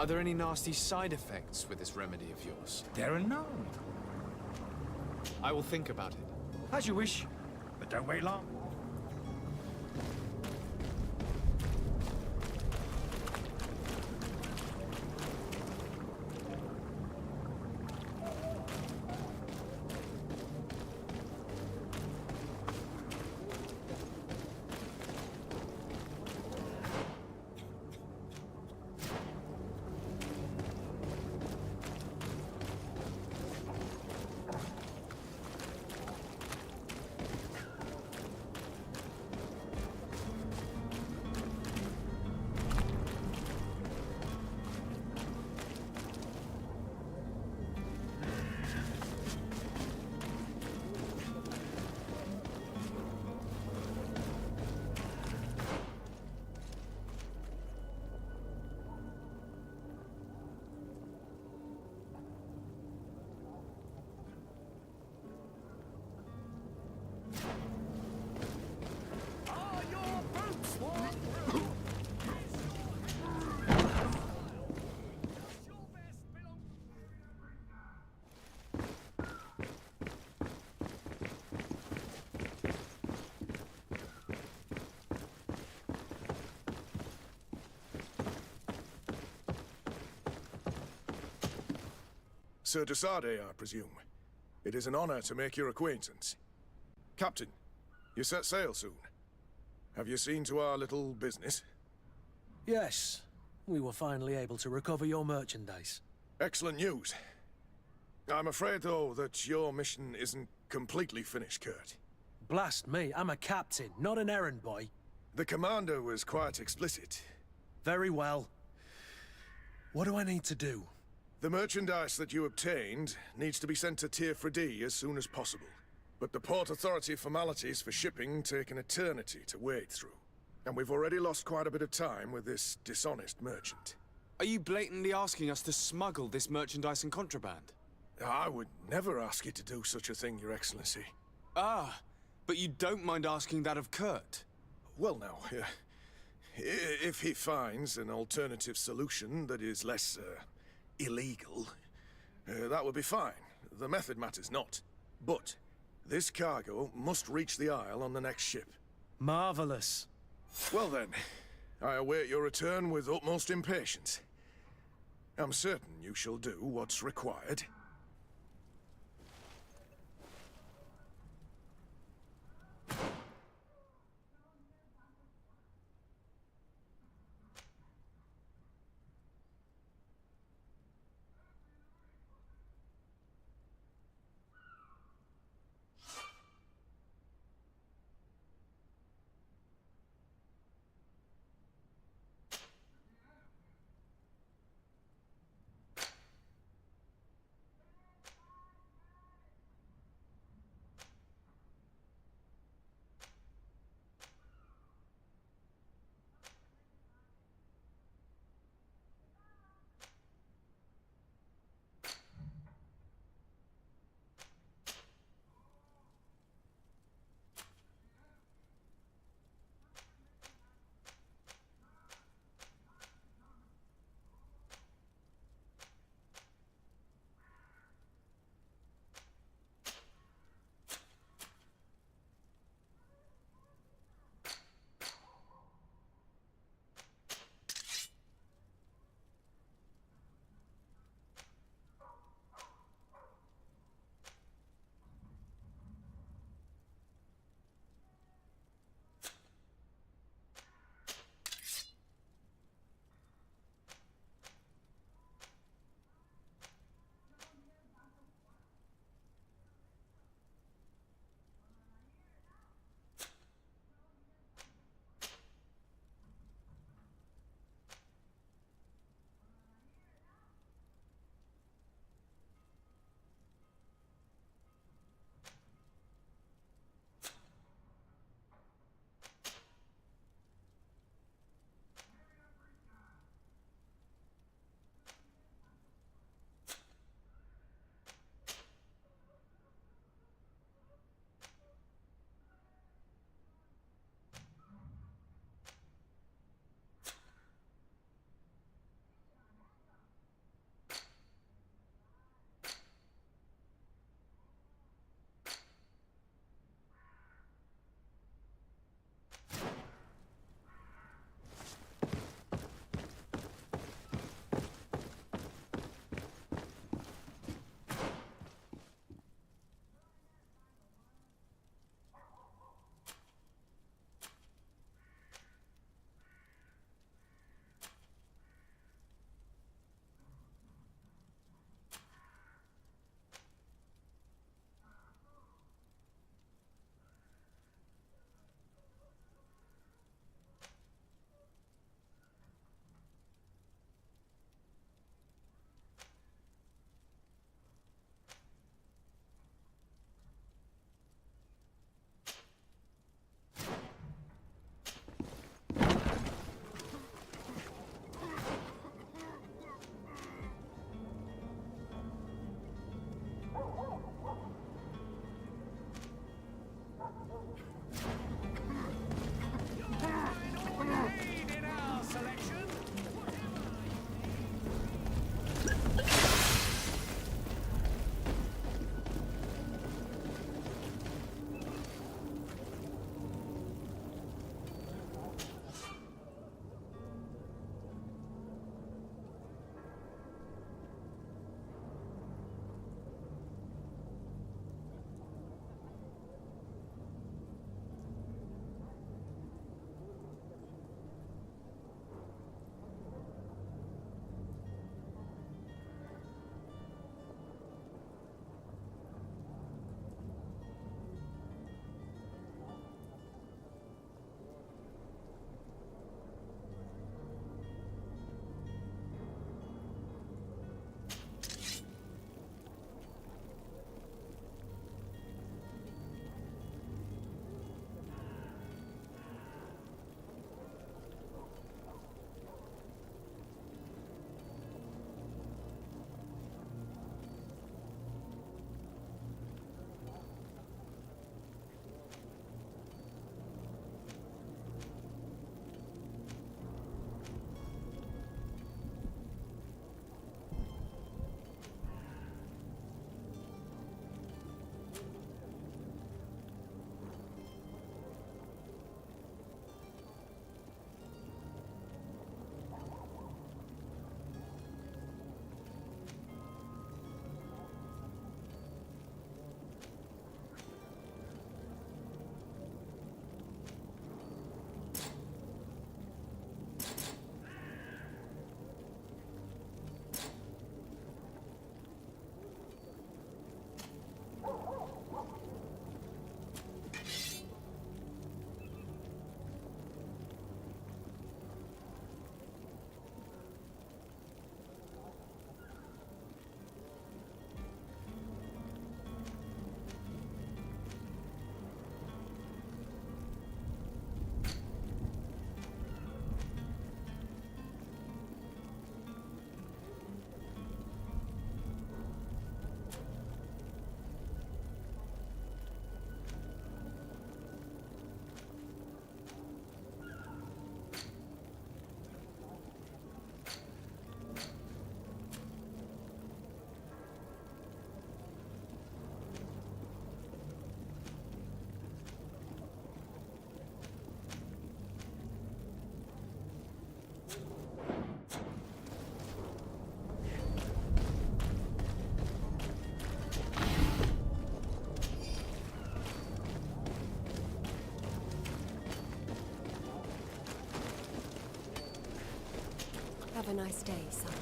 Are there any nasty side effects with this remedy of yours? There are none. I will think about it. As you wish, but don't wait long. Sir de Sardet, I presume. It is an honor to make your acquaintance. Captain, you set sail soon. Have you seen to our little business? Yes. We were finally able to recover your merchandise. Excellent news. I'm afraid, though, that your mission isn't completely finished, Kurt. Blast me, I'm a captain, not an errand boy. The commander was quite explicit. Very well. What do I need to do? The merchandise that you obtained needs to be sent to Tier D as soon as possible. But the Port Authority formalities for shipping take an eternity to wade through. And we've already lost quite a bit of time with this dishonest merchant. Are you blatantly asking us to smuggle this merchandise and contraband? I would never ask you to do such a thing, Your Excellency. Ah, but you don't mind asking that of Kurt? Well, now, if he finds an alternative solution that is less, illegal, that would be fine. The method matters not. But this cargo must reach the Isle on the next ship. Marvelous. Well then, I await your return with utmost impatience. I'm certain you shall do what's required. Have a nice day, son.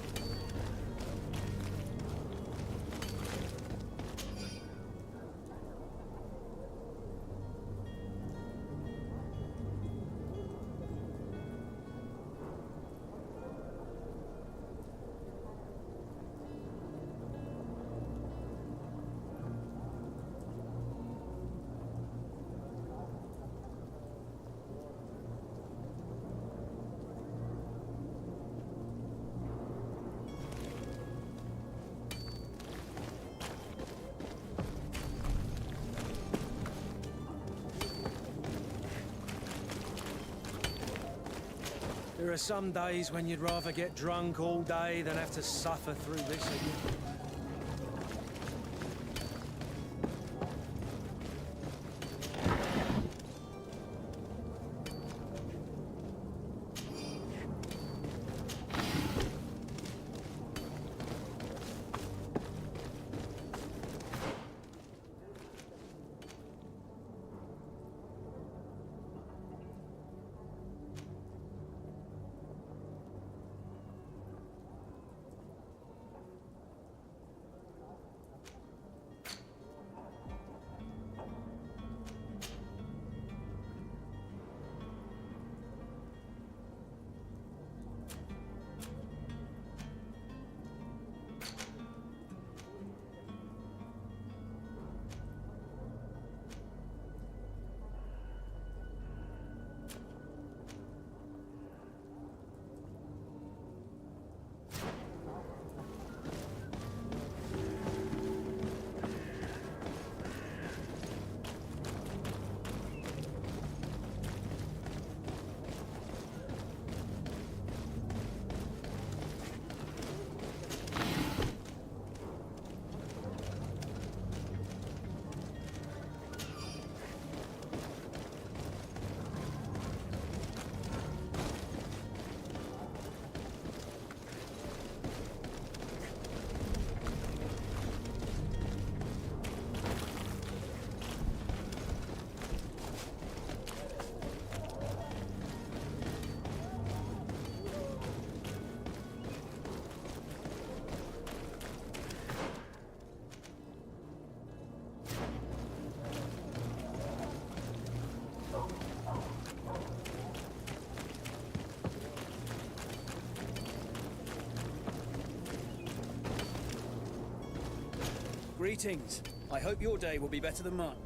There are some days when you'd rather get drunk all day than have to suffer through this again. Greetings. I hope your day will be better than mine.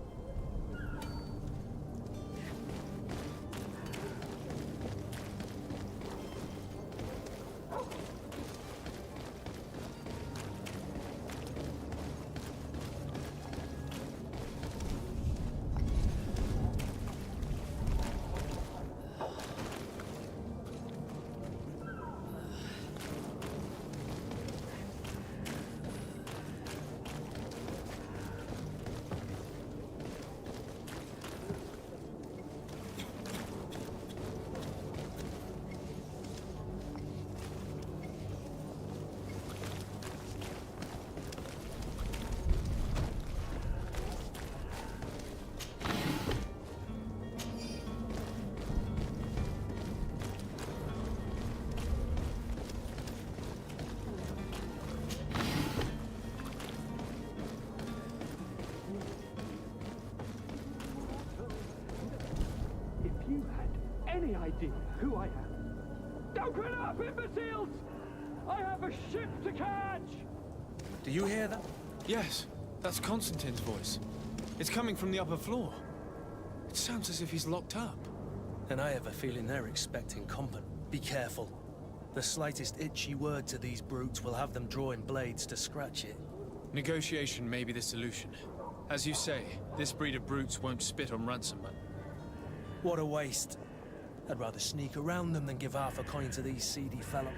Any idea who I am? Open up, imbeciles! I have a ship to catch! Do you hear that? Yes, that's Constantine's voice. It's coming from the upper floor. It sounds as if he's locked up. And I have a feeling they're expecting combat. Be careful. The slightest itchy word to these brutes will have them drawing blades to scratch it. Negotiation may be the solution. As you say, this breed of brutes won't spit on ransom money. What a waste. I'd rather sneak around them than give half a coin to these seedy fellows.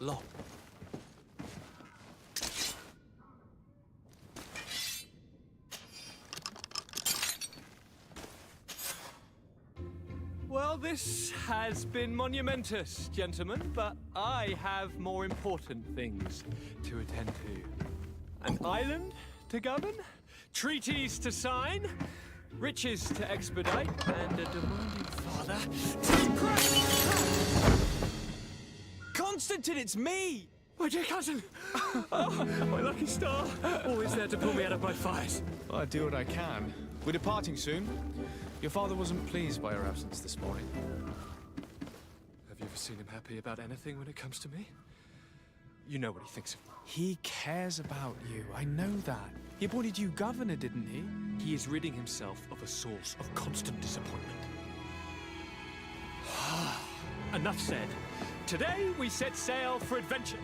long. Well, this has been monumentous, gentlemen, but I have more important things to attend to. An island to govern, treaties to sign, riches to expedite, and a demanding father to impress. Constantine, it's me! My dear cousin! Oh, my lucky star! Always there to pull me out of my fires. Well, I do what I can. We're departing soon. Your father wasn't pleased by our absence this morning. Have you ever seen him happy about anything when it comes to me? You know what he thinks of me. He cares about you, I know that. He appointed you governor, didn't he? He is ridding himself of a source of constant disappointment. Enough said. Today we set sail for adventure.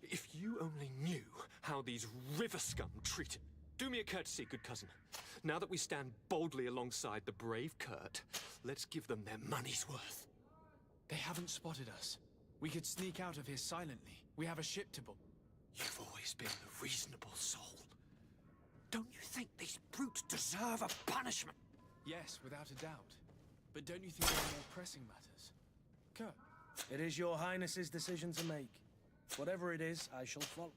If you only knew how these river scum treat him. Do me a courtesy, good cousin. Now that we stand boldly alongside the brave Kurt, let's give them their money's worth. They haven't spotted us. We could sneak out of here silently. We have a ship to board. You've always been a reasonable soul. Don't you think these brutes deserve a punishment? Yes, without a doubt. But don't you think there are more pressing matters? Kurt. It is your highness's decision to make. Whatever it is, I shall follow.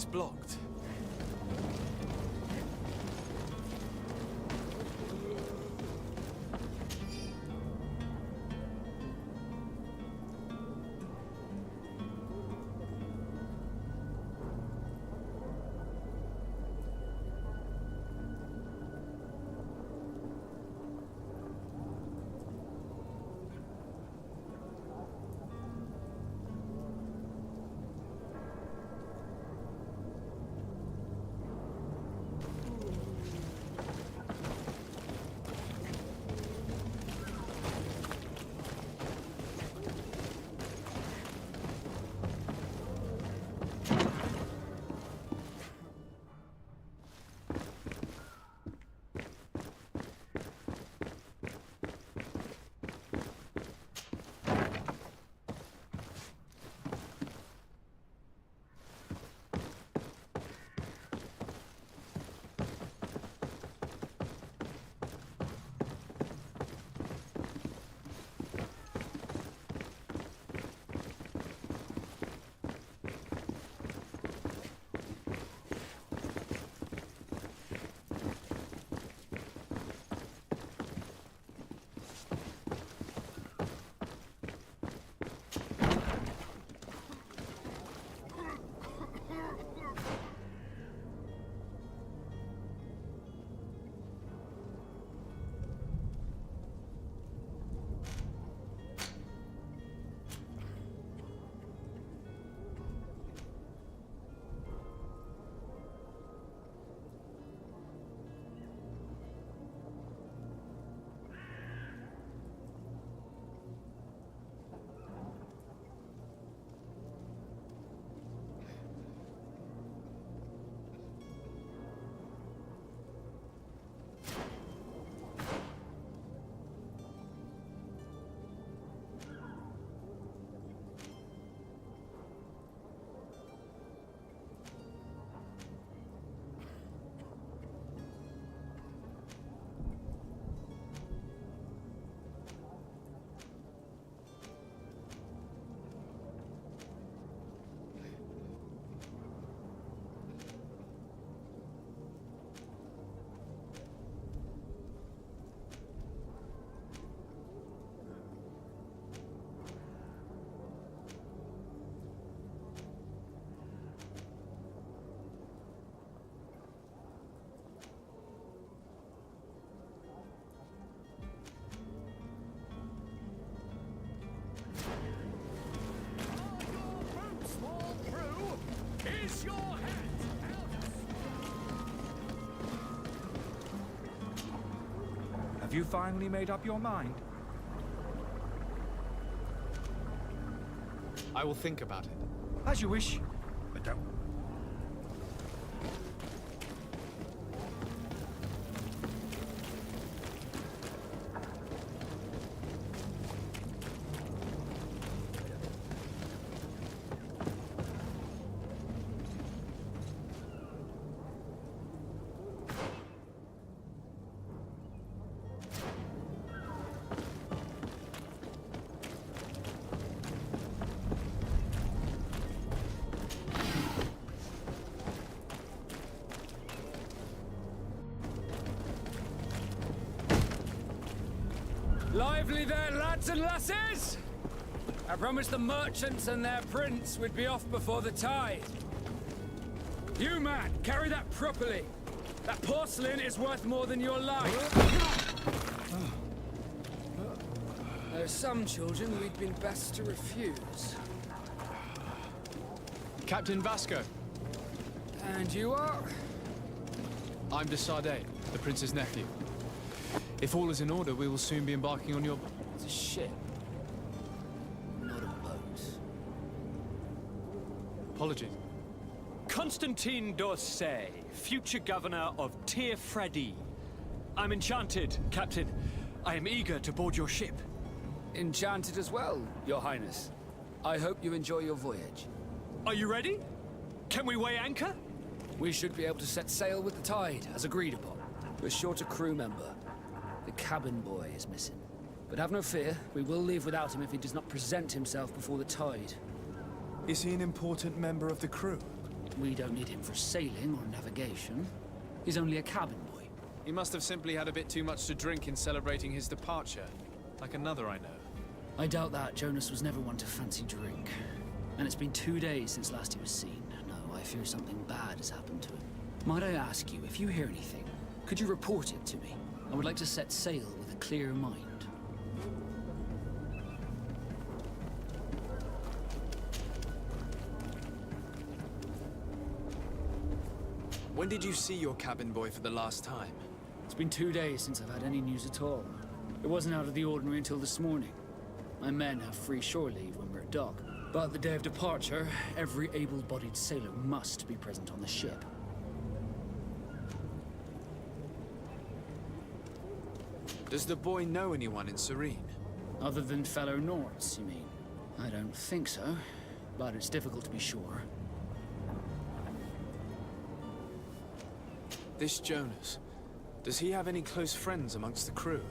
it's blocked. Have you finally made up your mind? I will think about it. As you wish. But don't. Lively there, lads and lasses! I promised the merchants and their prince we'd be off before the tide. You, man, carry that properly. That porcelain is worth more than your life. There are some children we'd been best to refuse. Captain Vasco. And you are? I'm de Sardet, the prince's nephew. If all is in order, we will soon be embarking on your... It's a ship, not a boat. Apologies. Constantine d'Orsay, future governor of Tir Freddy. I'm enchanted, Captain. I am eager to board your ship. Enchanted as well, Your Highness. I hope you enjoy your voyage. Are you ready? Can we weigh anchor? We should be able to set sail with the tide, as agreed upon. We're short a crew member. The cabin boy is missing. But have no fear, we will leave without him if he does not present himself before the tide. Is he an important member of the crew? we don't need him for sailing or navigation. He's only a cabin boy. He must have simply had a bit too much to drink in celebrating his departure, like another I know. I doubt that. Jonas was never one to fancy drink. And it's been 2 days since last he was seen. No, I fear something bad has happened to him. Might I ask you, if you hear anything, could you report it to me? I would like to set sail with a clear mind. When did you see your cabin boy for the last time? It's been 2 days since I've had any news at all. It wasn't out of the ordinary until this morning. My men have free shore leave when we're at dock. But the day of departure, every able-bodied sailor must be present on the ship. Does the boy know anyone in Serene? Other than fellow Nords, you mean? I don't think so, but it's difficult to be sure. This Jonas, does he have any close friends amongst the crew?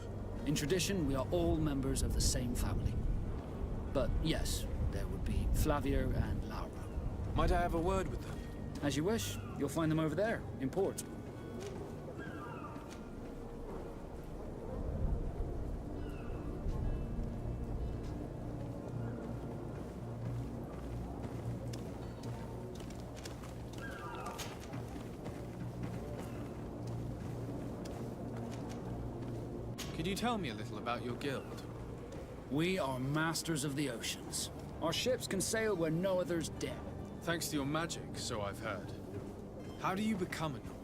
In tradition, we are all members of the same family. But yes, there would be Flavio and Laura. Might I have a word with them? As you wish. You'll find them over there, in port. Could you tell me a little about your guild? We are masters of the oceans. Our ships can sail where no others dare. Thanks to your magic, so I've heard. How do you become a Nord?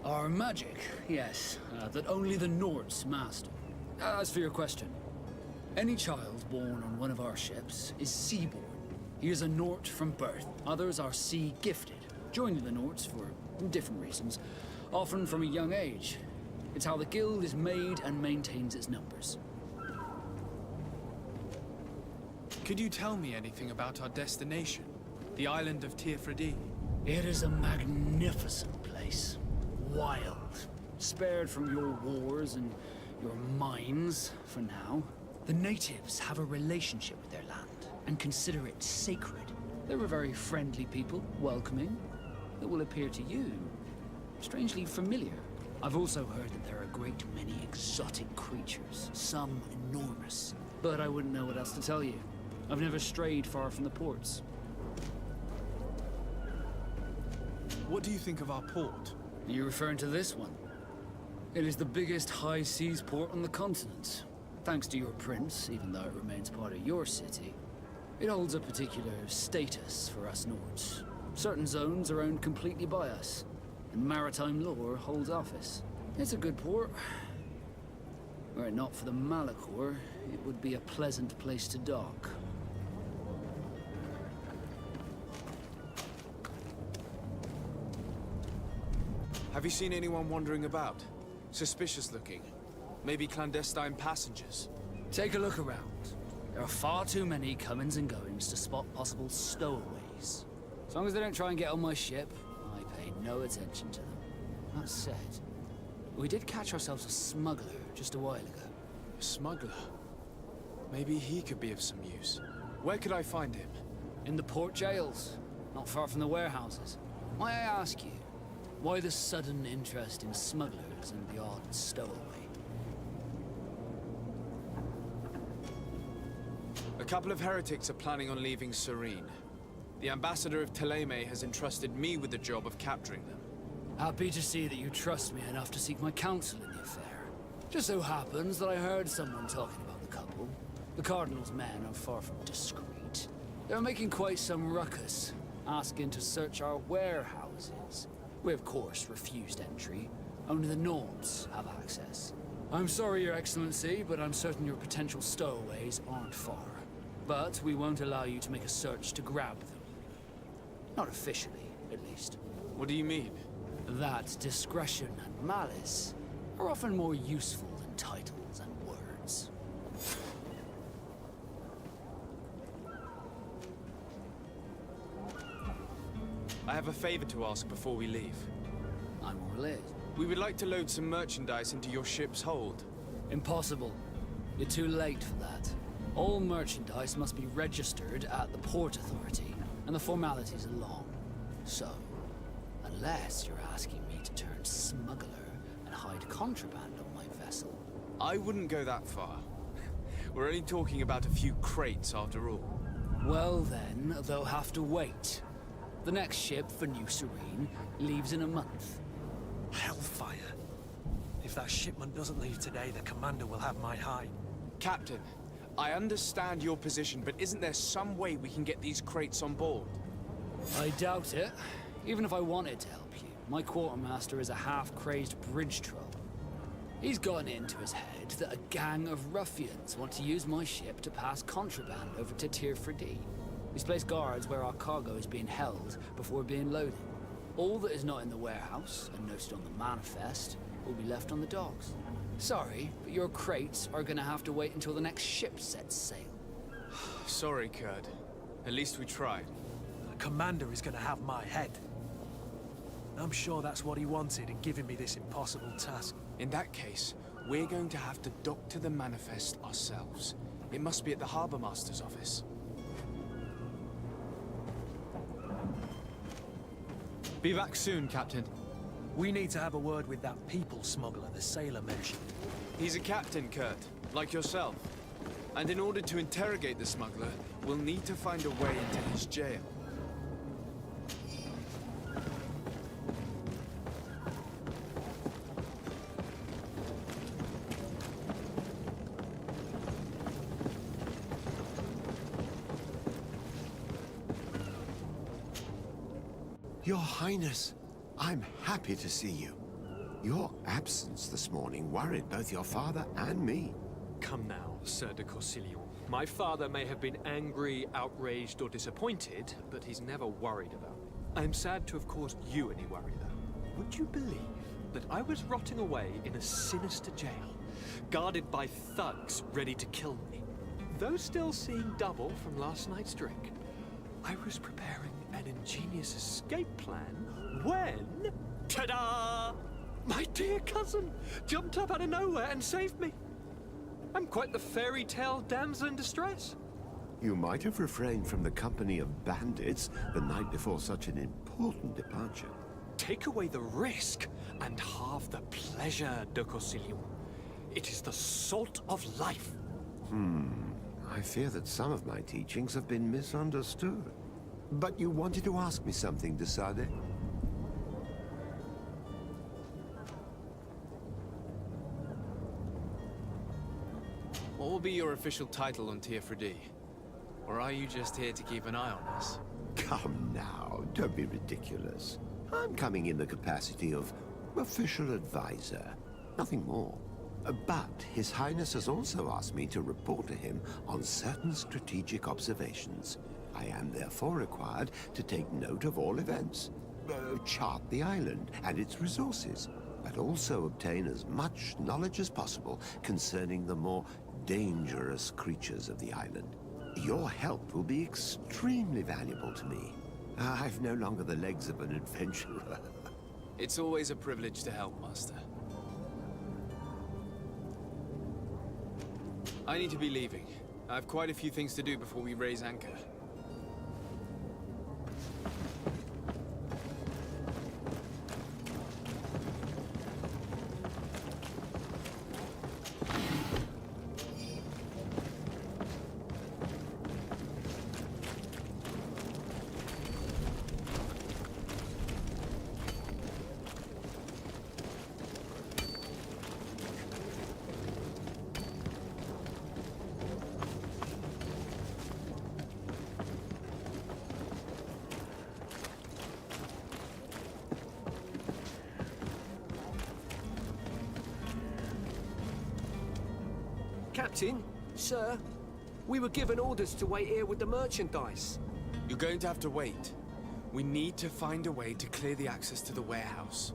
Our magic, yes, that only the Nords master. As for your question, any child born on one of our ships is seaborn. He is a Nord from birth. Others are sea-gifted, joining the Nords for different reasons, often from a young age. It's how the guild is made and maintains its numbers. Could you tell me anything about our destination? The island of Tirfredi? It is a magnificent place. Wild. Spared from your wars and your mines, for now. The natives have a relationship with their land, and consider it sacred. They're a very friendly people, welcoming, that will appear to you strangely familiar. I've also heard that there are a great many exotic creatures, some enormous. But I wouldn't know what else to tell you. I've never strayed far from the ports. What do you think of our port? Are you referring to this one? It is the biggest high seas port on the continent. Thanks to your prince, even though it remains part of your city, it holds a particular status for us Nords. Certain zones are owned completely by us, and maritime law holds office. It's a good port. Were it not for the Malachor, it would be a pleasant place to dock. Have you seen anyone wandering about? Suspicious looking? Maybe clandestine passengers? Take a look around. There are far too many comings and goings to spot possible stowaways. As long as they don't try and get on my ship, I pay no attention to them. That said, we did catch ourselves a smuggler just a while ago. A smuggler? Maybe he could be of some use. Where could I find him? In the port jails, not far from the warehouses. May I ask you, why the sudden interest in smugglers and the odd stowaway? A couple of heretics are planning on leaving Serene. The ambassador of Thélème has entrusted me with the job of capturing them. Happy to see that you trust me enough to seek my counsel in the affair. Just so happens that I heard someone talking about the couple. The Cardinal's men are far from discreet. They're making quite some ruckus, asking to search our warehouses. We, of course, refused entry. Only the Nords have access. I'm sorry, Your Excellency, but I'm certain your potential stowaways aren't far. But we won't allow you to make a search to grab them. Not officially, at least. What do you mean? That discretion and malice are often more useful than titles and words. I have a favor to ask before we leave. I'm all ears. We would like to load some merchandise into your ship's hold. Impossible. You're too late for that. All merchandise must be registered at the Port Authority, and the formalities are long. So, Unless you're asking me to turn smuggler and hide contraband on my vessel. I wouldn't go that far. We're only talking about a few crates after all. Well then, they'll have to wait. The next ship for New Serene leaves in a month. Hellfire. If that shipment doesn't leave today, the commander will have my hide. Captain, I understand your position, but isn't there some way we can get these crates on board? I doubt it. Even if I wanted to help you, my quartermaster is a half-crazed bridge troll. He's gotten it into his head that a gang of ruffians want to use my ship to pass contraband over to Tier 4D. He's placed guards where our cargo is being held before being loaded. All that is not in the warehouse, and noted on the manifest, will be left on the docks. Sorry, but your crates are gonna have to wait until the next ship sets sail. Sorry, Kurt. At least we tried. The commander is gonna have my head. I'm sure that's what he wanted in giving me this impossible task. In that case, we're going to have to dock to the manifest ourselves. It must be at the Harbour Master's office. Be back soon, Captain. We need to have a word with that people smuggler the sailor mentioned. He's a captain, Kurt, like yourself. And in order to interrogate the smuggler, we'll need to find a way into his jail. Your Highness, I'm happy to see you. Your absence this morning worried both your father and me. Come now, Sir de Corsilion. My father may have been angry, outraged, or disappointed, but he's never worried about me. I am sad to have caused you any worry, though. Would you believe that I was rotting away in a sinister jail, guarded by thugs ready to kill me? Though still seeing double from last night's drink, I was preparing an ingenious escape plan when... Ta-da! My dear cousin jumped up out of nowhere and saved me. I'm quite the fairy tale damsel in distress. You might have refrained from the company of bandits the night before such an important departure. Take away the risk and halve the pleasure, de Corsilion. It is the salt of life. I fear that some of my teachings have been misunderstood. But you wanted to ask me something, de Sade? What will be your official title on Tier 4D? Or are you just here to keep an eye on us? Come now, don't be ridiculous. I'm coming in the capacity of official advisor, nothing more. But His Highness has also asked me to report to him on certain strategic observations. I am therefore required to take note of all events, chart the island and its resources, but also obtain as much knowledge as possible concerning the more dangerous creatures of the island. Your help will be extremely valuable to me. I've no longer the legs of an adventurer. It's always a privilege to help, Master. I need to be leaving. I have quite a few things to do before we raise anchor. Captain, sir, we were given orders to wait here with the merchandise. You're going to have to wait. We need to find a way to clear the access to the warehouse.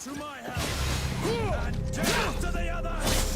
to my help! And death to the others!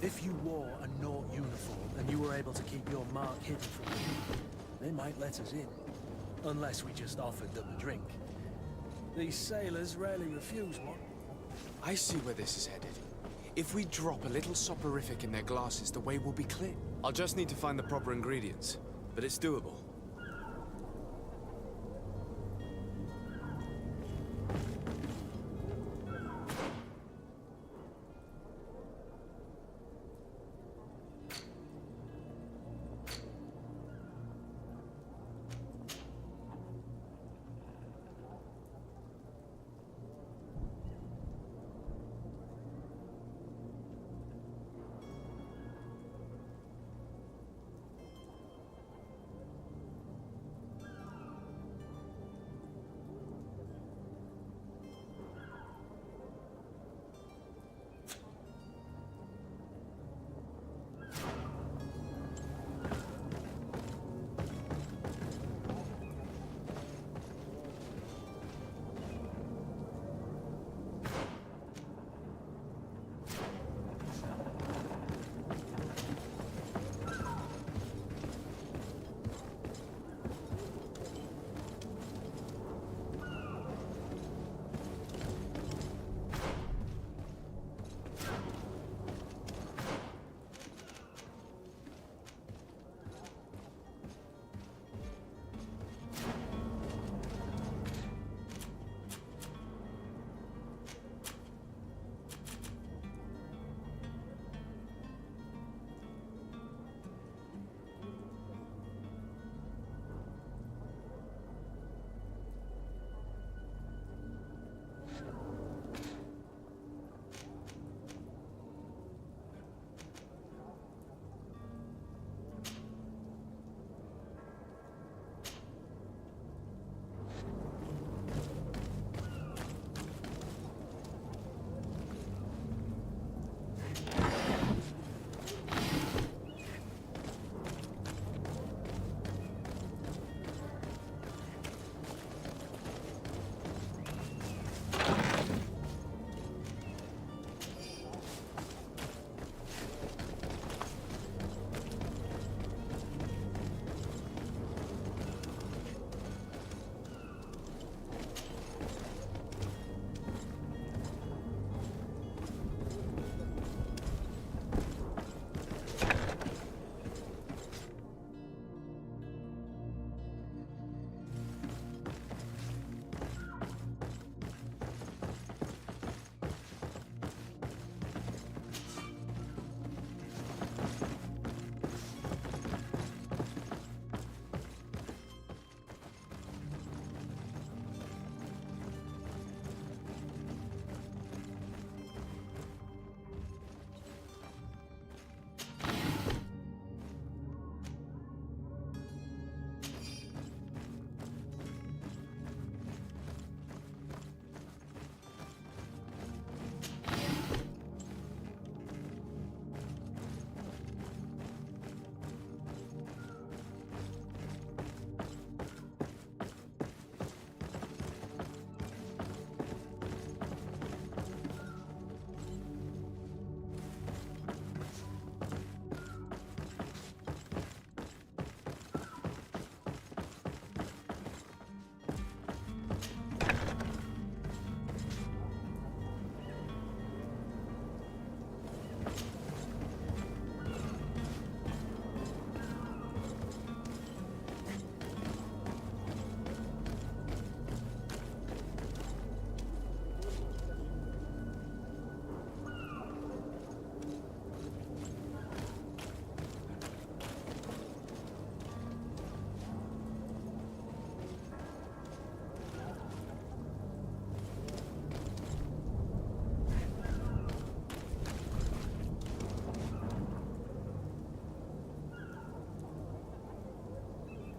If you wore a Nort uniform and you were able to keep your mark hidden from them, they might let us in. Unless we just offered them a drink. These sailors rarely refuse one. I see where this is headed. If we drop a little soporific in their glasses, the way will be clear. I'll just need to find the proper ingredients, but it's doable.